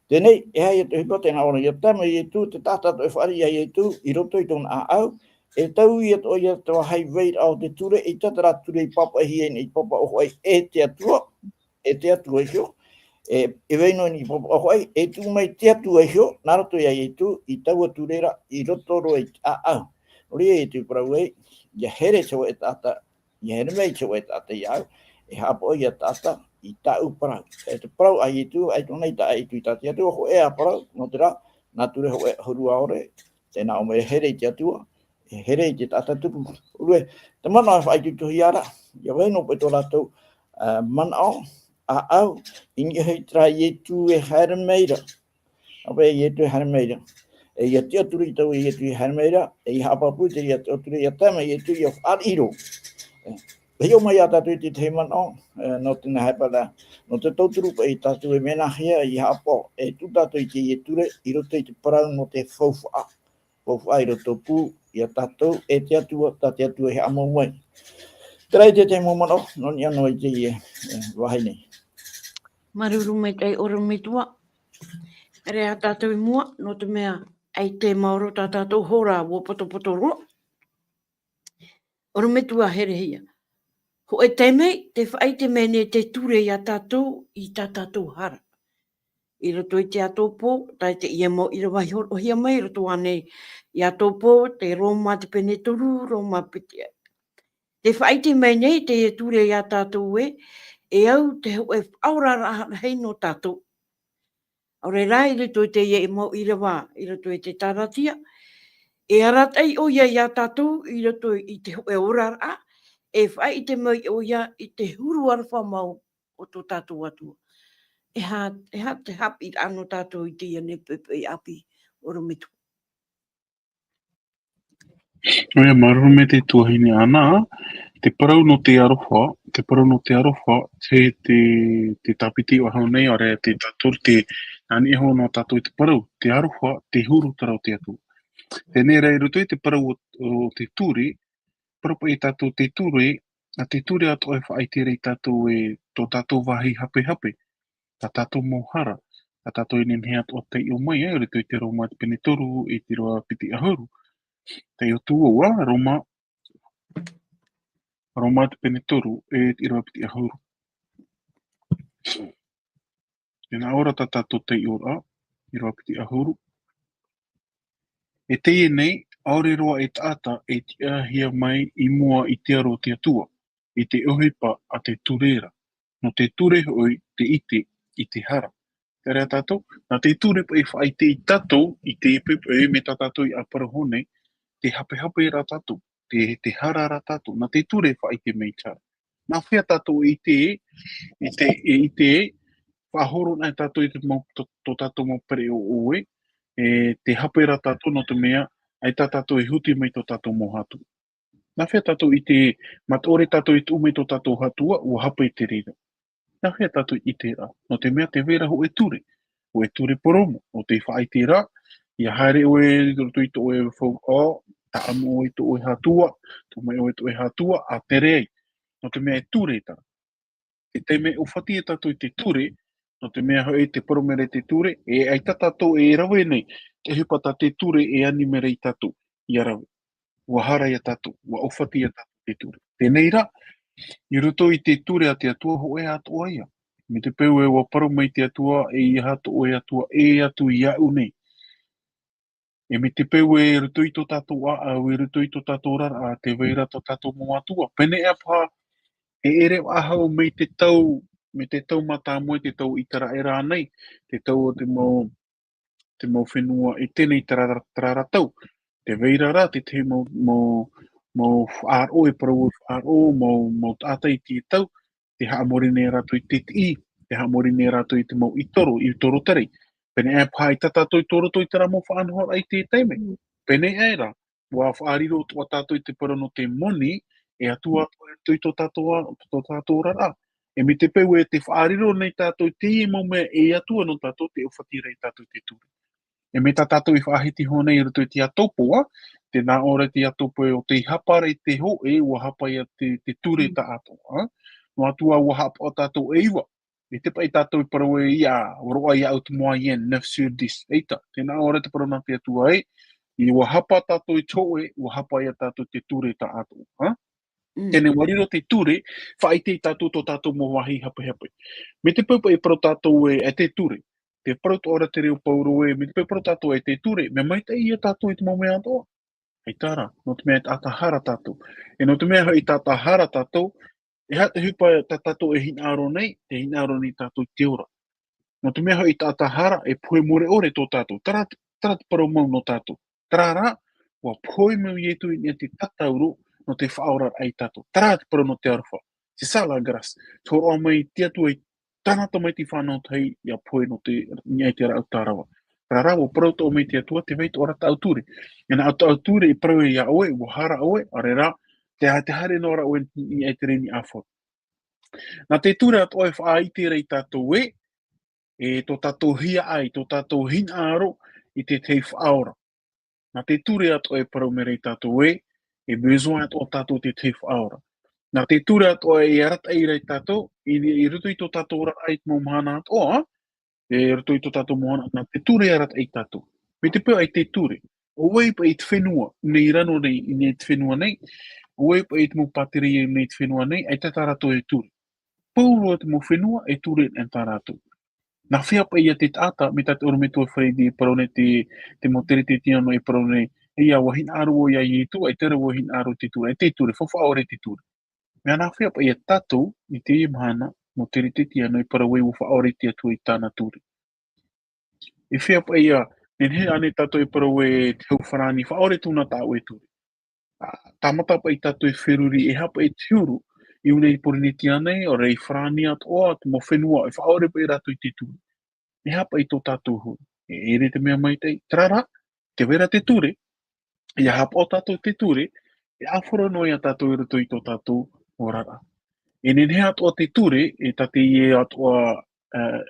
Speaker 3: Tēnei, e hai e te hipa tēnā ora, ia tama I e tu, te tātato e whare iai e tu, I roto I tōna au, e tau I ato ia te wahai veit au te ture, I tatara ture I papa hien, I papa o hoi, e te atua e hio, e weino ni papa o hoi, e tu mai te atua e hio, narato ia I tu, I tau aturera, I roto ro e au. Ori e tu parau e, ia here tau e tata, ia here mei tau e tata I au, e hapo ia tata, I tau parau. E te parau ai tu, ai tona I ta ai tu I tata, atua ho e a parau, no te ra, nā ture ho e horua ore, tēnā o me here te atua, e here te tata tupu. Urue, te mana whai tu tuhi ara, ia weino pe tō rātou manao, a au, ingi hei tra I tu e haere meira. Ape I tu e haere meira. E ia tia turi tau I tu e haere meira, e I hapapu te ia turi ia tama I tu I o whaariro. Hei o mai a tatu I te manao, no tēnā hepara, no te tauturu pa I tatu e mena hea I hapo, e tu tatu I te I ture, I roto I te parau no te whauwha. Whauwha I roto pū, ia tātou e te atua, tā te atua he amo mai. Tērai te momano, no ni anō I te wahai nei.
Speaker 1: Maruru me tei oro me tua. Ere a tātou I mua, no te mea ai te mauro tā tātou hora o poto roa. Oro me tua here hia. Ho e teimei, te whai te mene te ture I a tātou I tā tātou hara. I roto I te ato pō, tai te ia mo I rawa o hia mai roto ane I ato pō, te Roma te pene toru, Roma piti. Te whai te mene te e ture I a tātou e au te ho e aurara hei no tātou. Aure rai roto I te ia I mo I rawa, I roto I te taratia. E aratai o ia I a tātou, I roto I te ho e orara, e whai te mai o ia I te huru arwha mau o tō tātou atua. E ha te hapi ano tātou I te ia ne pepe I api oro mitu.
Speaker 2: Oia, maruru me te tuahine ana, te parau no te aroha, te tapiti o hau nei, ore te tatur, te nani e ho no tātou I te parau, te aroha, te huru tarau te atu. Tēnei rei ruto I te parau o te ture, paropa I tātou te ture, a te ture ato e whaite rei tātou e tō tātou wahi hape, tā tātou mohara, tā tātou I nenhea ato te I o mai, ruto I te Roma te pene toru, I te roa piti ahuru. Te o tua ua, Roma te pene toru, e te roa piti ahuru. Tēnā ora tā tātou te I ora, I roa piti ahuru. E teie nei, aore roa e tāta e te ahia mai I mua I te aro te atua, I te ohipa a te turera. No te ture hoi te ite I te hara. Te rea tātou, nā te ture pa e whaite I tātou, I te pepe me tā tātou I aparahone, te hape ra tātou, te hara ra tātou, nā te ture whaite mei tāra. Nā whea tātou I te whahoro nai tātou I te tō tātou mau pere o oe, te hape ra tātou no te mea, ai tā tātou I huti mai tō tātou mo hatu. Nā whea tātou I te matore tātou I te ume tō tātou hatua, ua hape I te rira. Nā whea tātou I te ra, no te mea te vera ho e ture poromo, o te whaite ra, ia haere oe, roto I to oe whau, ta amu oe to oe hatua, to mai oe to oe hatua, a te rei, no te mea e ture tā. E te mea uwhati e tātou I te ture, no te mea hoi te poromere te ture, e ai tātou e rawe nei, te hupata te ture e animere I tātou, I arawe. Ua hara I tātou, ua uwhati I tātou te ture. Tēnei ra, I roto I te ture a te atua ho e atua ia. Me te peu e ua paru mai te atua e I hato o e atua e atu I au nei. E me te peu e roto I tō tātou a au, e roto I tō tātou rara a te veira tō tātou mo atua. Pene e pā, e ere ahau me te tau mata moe, te tau itara e rā nei, te tau o te mau whenua e tēnei tarara tau. Te veira rā, te mau whaaro e parau whaaro, mau tātai te tau, te haamorine rato I te I, te haamorine rato I te mau I toro tarei. Pene e pā I tatato I toro toi tara mo whaanohora I te teime. Pene e ra, wā whaariro tua tātou I te parano te moni, e atua tui tō tātou rara. E me te peu e te whaariro nei tātou te i mau mea e atua no tātou te uwhatira i tātou te tūri. E me tā tātou i whaahiti hone i rato i te atopoa, te nā ora te atopo e o te hapara i te ho e ua hapa ia te ture ta ato. No atua ua hapa o tātou e iwa. E te pai tātou i parau e ia, roa ia au te moa ien, 9 sur 10. Eita, te nā ora te parau nā te atua e, i ua hapa tātou i tō e, ua hapa ia tātou te ture ta ato. Tēnei wariro te ture, whaite i tātou tō tātou mo wahi hape hape. Me te paupa i parau tātou e te ture. Te parau tō ora te reo pauro e, me te parau tātou e te ture, me mai te ia tātou i te mau mea atoa. Hei tāra, no te mea tātahara tātou. E no te mea i tātahara tātou, e hata hupa tā tātou e hinaro nei, te hinaro nei tātou te ora. No te mea i tātahara e pue more ore tō tātou. Tara te parau mau no tātou. Tara rā, wa pue mau i etu i te tatauro no te whaora ai tātou. Tara te parau no te arwha. Se sala gras. Tō roa mai te atu e tanata mai te whanau tai i a pue no te niai te rau tārawa. Tara rā, wa parau tō mai te atua te veit ora tā auture. E na auture i parau e a oe, wa hara oe, are rā, te hare no ra oe ni e te reni awha. Nā te ture at oe whaaite rei tātou e tō tātou hia ai, tō tātou hin aro i te te whaora. Nā te ture at oe parau me rei tātou e bezoin at o tātou te te whaora. Nā te ture at oe e arat ai rei tātou, i rutu i tō tātou rat ai mō mahana at oa, e rutu i tō tātou mohana, nā te ture arat ai tātou. Me te pēo ai te ture. O wei pa i te whenua, nei rano nei, nei te whenua nei, o wei pa i te mō pateri e nei te whenua nei, ai tā tārato e ture. Pauro te mō whenua e ture en tārato. Nā whia pa ia te tāta, me tāte ora me tō whaidi e parone te mō tere te tiano e parone, e ia wahin aro o ia i tu, ai tera wahin aro te ture, e te ture, whawhaore te ture. Mea nā whia pa ia tātou, i te i mahana, mō tere te tiano e parawe o whaore te atua i tāna ture. E whia pa ia, he ane tātou e parawe te hau wharani, whaore tūna tāu e ture. Tamata pa i tātou e wheruri, e hapa e te huru, i unei porine tianei, o rei wharani at oa, te mō whenua, e whaore pa i rato i te ture. E hapa i tō tātou huru. E ere te mea mai tei, trara, te wera te ture, e hapa o tātou te ture, e awhara noi a tātou i rato i tō tātou o rara. E nenhe atoa te ture, e tate i e atoa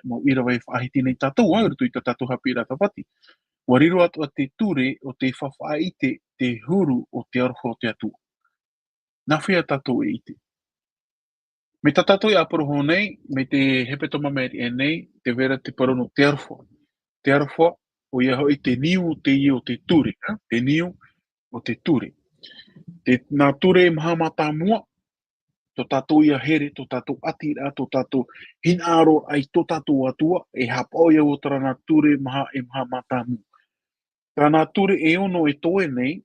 Speaker 2: mo irawai whaahiti nei tātou, i rato i tātou hapi rata pati. Wariro atoa te ture o te whawhaite te huru o te aroho te atua. Nā whia tātou e ite. Me tā tātou i aporoho nei, me te hepetoma meri e nei, te vera te parono te aroho. Te aroho o ia hoi te niu o te i o te ture. Te niu o te ture. Nā ture e mahamata mua, tō tātou ia here, tō tātou atira, tō tātou hinaro ai tō tātou atua, e hapa ia o tara nā ture maha e mahamata mua. Tara nā ture e ono e toe nei,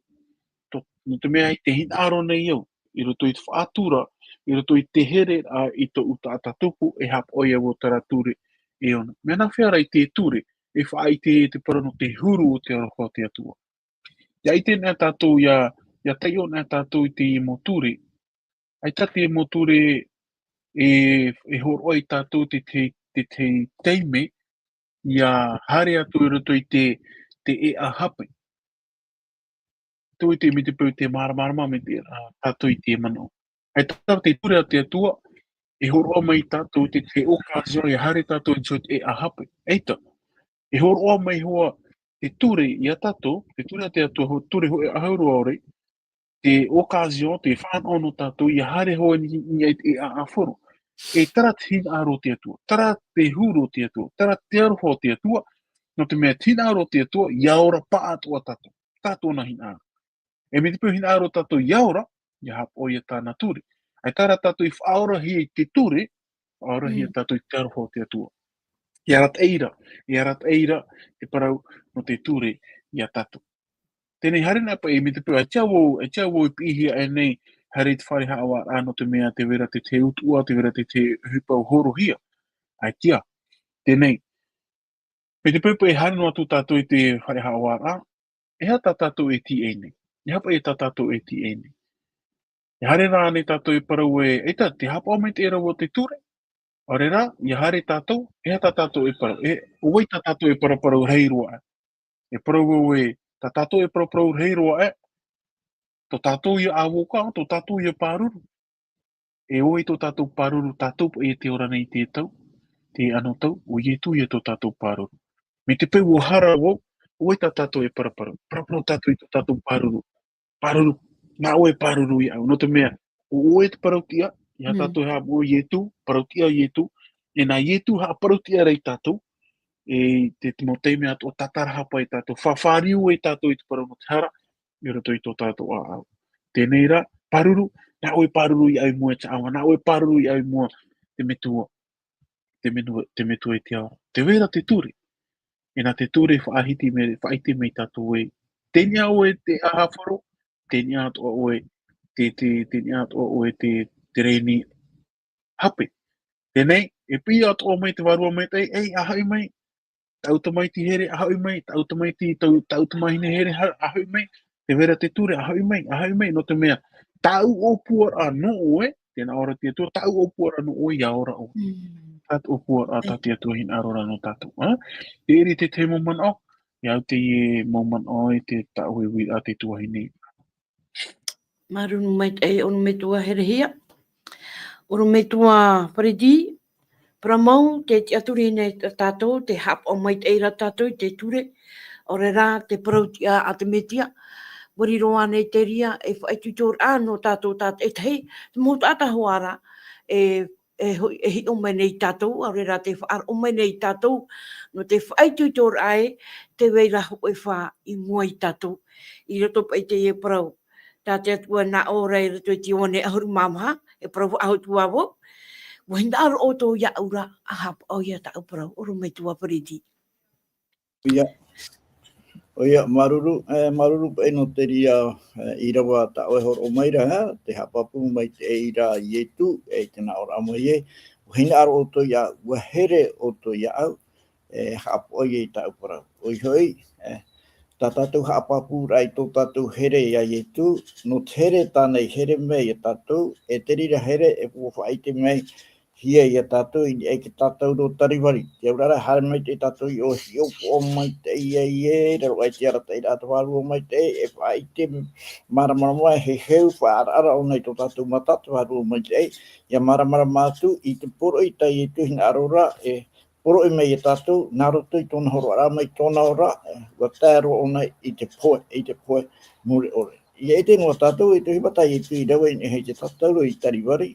Speaker 2: no te mea i te hinaro nei au, i roto i te whaatura, i roto i te here i tō uta atatupu, e hapa ia o tara ture e ono. Mea nā whiara i te ture, e whaaite te parano te huru o te aroha te atua. Ia i te nea tātou, ia teio nea tātou i te mo ture, ai tate mo ture e horo ai tātou te teime, ia hare atu i roto i te e a hape. Tui te me te pau te maramarama me te tātou i te mano. Ai tātou te ture a te atua, e horo mai tātou te okazio, e hare tātou i te e a hape. Eita, e horo mai hoa te ture i a tātou, te ture a te atua, ture ho e ahauru aore, te okazio, te whanono tātou, i hare hoa ni e a awhoro. E tara te hinaro te atua, tara te huro te atua, tara te aroho te atua, no te mea hinaro te atua, iaora pa atua tātou, tātou na hinaro. E me te pū hinaro tātou iaora, ia hapa o ia tāna ture. Ai tāra tātou i whaora hi i te ture, whaora hi tātou i te aroho te atua. I arat eira, e parau no te ture i a tātou. Tēnei harina pa e me te pū, e tia wau i pihia e nei, hare te whare hawa no te mea te vera te utua, te vera te hupau horohia. Ai tia, tēnei. Me te pū e harino atu tātou i te whare hawa e hata tātou e ti e nei. E hapa e tā tātou e ti e nei. E hare rā nei tātou i parau eita, te hapa o me te era o te ture. Ore rā, i hare tātou, e hata tātou e parau. O wei tā tātou e parau heiroa. E parau tā tātou e parau heiroa Tō tātou ia āwoka, tō tātou ia pāruru. E oi tō tātou pāruru, tātou e te ora nei tētau, te ano tau, o ietu ia tō tātou pāruru. Me te peu o hara o, oi tā tātou e paraparu. Paraparo tātou i tō tātou pāruru. Pāruru, nā oe pāruru i au. No te mea, o oe te parautia, ia tātou hea o ietu, parautia ietu, e nā ietu haa parautia rei tātou, e te timotei mea o tatara hapa i tātou, whawhariu e tātou i te parau no te hara, i roto i tō tātou a au. Tēnei rā, paruru, nā oe paruru i au mua te awa, nā oe paruru i au mua te metua, te metua i te awa. Te wera te ture, e nā te ture whaahiti me, whaiti me tātou e, tēnia oe te ahawharo, tēnia ato oe, tēnia ato oe te reini hape. Tēnei, e pia ato o mai te warua mai tei, ei, ahau mai, tautamai here, ahau mai, tautamai here, ahau mai, te wera te ture, ahau mai, no te mea, tau o puara no oe, tēnā ora te atua, tau o puara no oe, ia ora o. Tatu o puara a tati atua hin arora no tatu. Te eri te te moman o, iau te e moman o e te tau e wira a te tuahi nei.
Speaker 1: Marunu mai te onu me tua here hia. Oro me tua paredi, pramau te aturi nei tātou, te hap o mai te eira tātou, te ture, ore rā te parautia a te metia, wari roa nei te ria, e whaitu tōr āno tātou tātou, e te mōtu atahoara, e hi o mai nei tātou, ore rā te whaar o mai nei tātou, no te whaitu tōr ai, te weira ho e wha i mua i tātou, i roto pai te e parau. Tā te atua nā ora e rato i te one ahuru mamaha, e parau aho tua wo. Wahinda aro o tō ia ura, aha o ia ta parau, oro mai tua pariti.
Speaker 3: Oia, maruru e no te ria i rawa ta oehor o maira, te hapapu mai te eira i etu, e tēnā ora amoi e. Wahinda aro o tō ia wahere o tō ia au, hap o i ta parau. Oi hoi, tā tātou hapapu rai tō tātou here ia i etu, no te here tānei here mei i tātou, e te rira here e whaite mei hia i tātou, i eke tātou do tariwari. Te urara hare mai te tātou i o hio o mai te ia i e, raro ai te ara te rātawaru o mai te e whaite maramara mai he heu whaara o nei tō tātou matatawaru o mai te e, ia maramara mātu i te poro i tai e tuhina arora e poro i mei e tātou, nā roto i tōna horo ara mai tōna ora, wa tēro o nei i te poe muri ore. I e te noa tātou, i te hipatai i tu i rawa i hei te tātou i tariwari,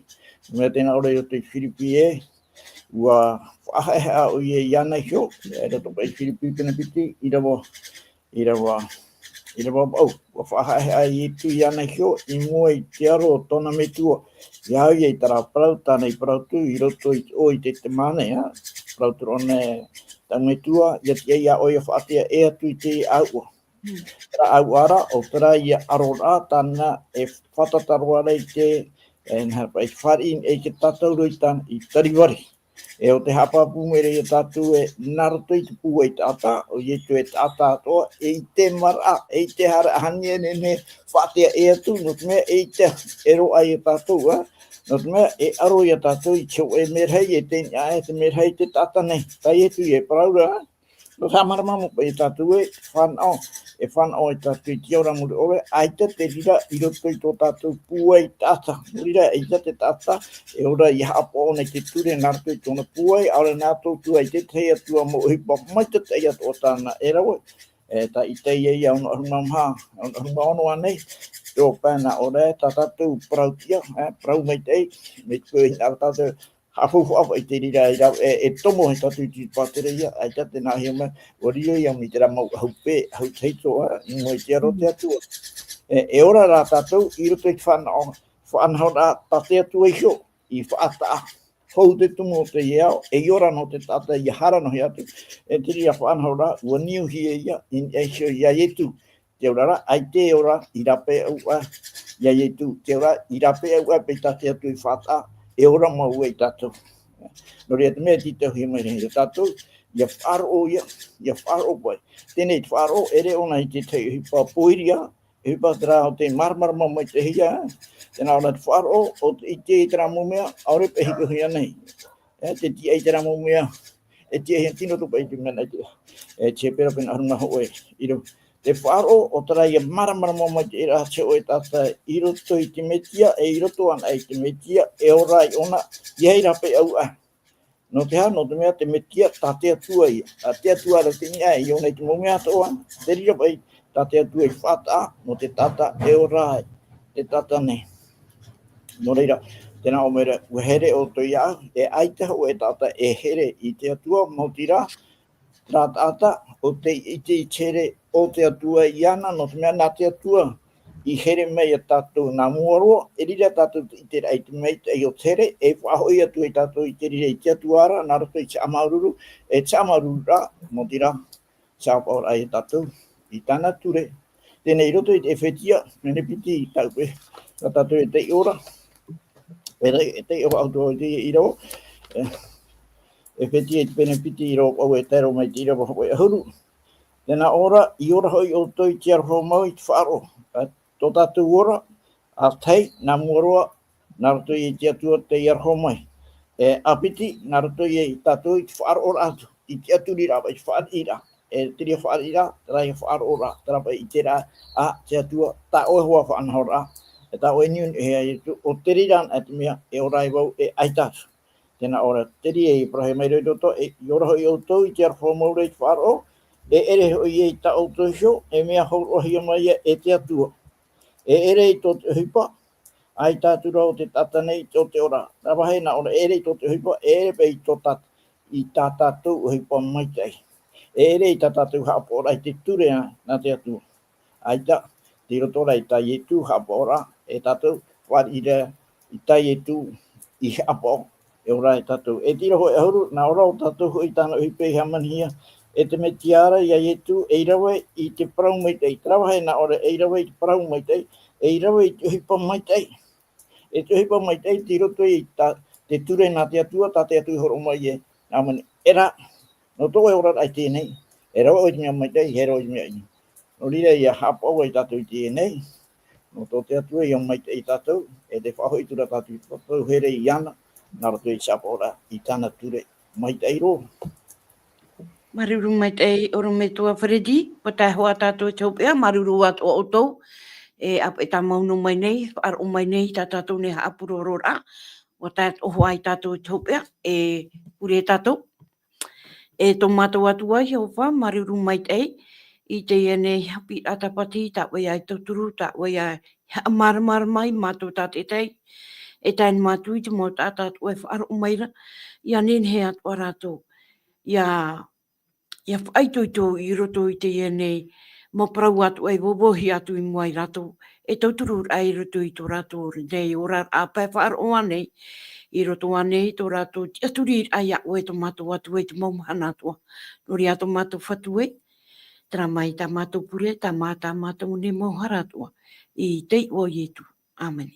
Speaker 3: mea tēnā ora i o te Whiripi e, ua whaahea o i e iana hio, e rato pai Whiripi pina piti, i rawa au, ua whaahea i tu iana hio, i mua i te aro o tōna me tua, i au i tara parau, tānei parau tu, i roto i te mane, parau tu rone tau me tua, i ati ia o i whaatea e atu i te aua. Tara au ara, o tara i arora, tāna e whatataroa rei te, e nā pai wharin e ke tātou roitan i tariwari. E o te hapapu mere i tātou e naroto i te pua i tātā, o i tu e tātā toa, e i te mara, e i te hara hani e ne whatea e atu, no te mea e i te ero ai i tātou, no te mea e aro i tātou i teo e merhei, e te merhei te tātā nei, tai e tu i e paraura, no tā maramamu pa i tātou e whanau e tātou i tiaura muri ore, aita te rira i roto i tō tātou pua i tāta. Rira e te tāta, e ora i hapo o nei te ture nārto i tōna pua i, aure nā tōtua i te tei atua mo hipa mai te tei atua tāna e rawe. Tā i tei e au no arumamha, arumaono anei, tō pēna ore, tā tātou parautia, parau mai tei, me tue i nāra tātou, hafufu apa i te rira i rau, e tomo he tatu i te pātere ia, ai tate nā hea mai, o rio i au ni te ramau hau pē, hau teito, i mo i te aro te atua. E ora rā tātou, i roto i whanau rā tate atua i hio, i whaata hou te tumo te iao, e ora no te tata i hara no he atu, e te ria whanau rā, ua niu hia ia, i eisio ia etu, te ora rā, ai te ora, i rape au ia etu, te ora, i rape au pe tate atu i whaata, e ora mau e tātou. No rea te mea titau hi mai rehi tātou, ia wharo pai. Tēnei te wharo, ere ona i te tei hipa poiria, hipa tera o te marmara mai te hia, tēnā ona te wharo, i te tera mumea, aure pe hiko hia nei. Te tia i tera mumea, e tia hia tino tupa i te mena i te. E tia pera pena arunga hoe, i ro, te wharo o tara ia maramara mo te ira te o e tata i roto i te metia, e i roto ana i te metia, e ora i ona, i hei rape au a. No te ha, no te mea te metia, ta te atua ia. A te atua ra te mea i ona i te mongi atoa, te rira pai, ta te atua i whata, no te tata e ora te tata ne. No reira, tēnā o mera, ua here o to ia, e aita o e tata e here i te atua, mo tira, tra tata, o te ite i tere o te atua i ana, no te mea nā te atua, i here mei a tātou nā muaroa, e rira tātou i te rei te mei te o tere, e whahoi atu i tātou i te rira i te atuara, nā rato i te amaruru, e te amaruru rā, mo tira, sāpaora ai tātou, i tāna ture. Tēnei roto i te whetia, mene piti i taupe, ka tātou e te ora, e te o auto i te iro, e whetia i te pene piti i ro, au e tero mai te iro, e huru. Tēnā ora, i ora hoi o toi te arho mau i te wharo, tō tātou ora, a tei, nā muaroa, nā roto i te atua te arho mai. E apiti, nā roto i tātou i te wharo ora atu, i te aturi rāpa i te wharo ira, e te ria wharo ira, te rai wharo ora, te rāpa i te rā, a te atua, tā oe hoa whanahora, e tā oe niun e hea i tu, o te riran at mea, e orai wau e aitatu. Tēnā ora, te ria i prahe mai rei roto, e i ora hoi o tau i te arho mau rei te wharo, e ere hoi e ta autosho, e mea haurohi mai e te atua. E ere i tō te hupa, ai tātura o te tatanei tō te ora. Rawahe na ora ere i tō te hupa, e ere pe i tō i tā tātou hupa mai tei. E ere i tā tātou hapora i te turea na te atua. Ai tā, te rotora i tā ietu hapora, e tātou wharira i tā ietu i hapo, e ora i tātou. E tira hoi ahuru, na ora o tātou hoi tāna hupe i hamanhia, e te me tiara ia ietu, e irawe i te parau mai tei. Trawahe na ora e irawe i te parau mai tei, e irawe i te hupa mai tei. E te hupa mai tei, te roto i te ture nā te atua, tā te atu horo mai e. Nā mani, era, no tō e ora ai tēnei, e rawa o i te mea mai tei, he rawa i te mea i. No rira i a hapa o i tātou i tēnei, no tō te atua i o mai tei tātou, e te whahoi tura tātou i tātou here i ana, nā roto i sapora i tāna ture mai tei ro.
Speaker 1: Maruru mai te oro me tua Fredi, pa tai hoa tātou te hopea, maruru atu o tau, e tā maunu mai nei, ar o mai nei tā tātou ne haapuro rora, o tātou hoa i tātou te hopea, e pure tātou. E tō mātou atu ai, Jehova, maruru mai te, i te ene hapi atapati, tā wai ai tauturu, tā wai ai maramara mai, mātou tā te tei, e tāin mātou i te mō tā tātou e whaaro maira, ia nen he atu aratou, ia whaitoi tō i roto i te ienei, mo parau atu e wowohi atu i mua i rato, e tauturu ai roto i tō rato nei, ora a pai whaaro anei, i roto anei tō rato, aturi ai a oe tō mātou atu e te maumahana atua, nori ato mātou whatu e, tera mai tā mātou pure, tā mātou ne mauhara atua, i te o ietu. Amen.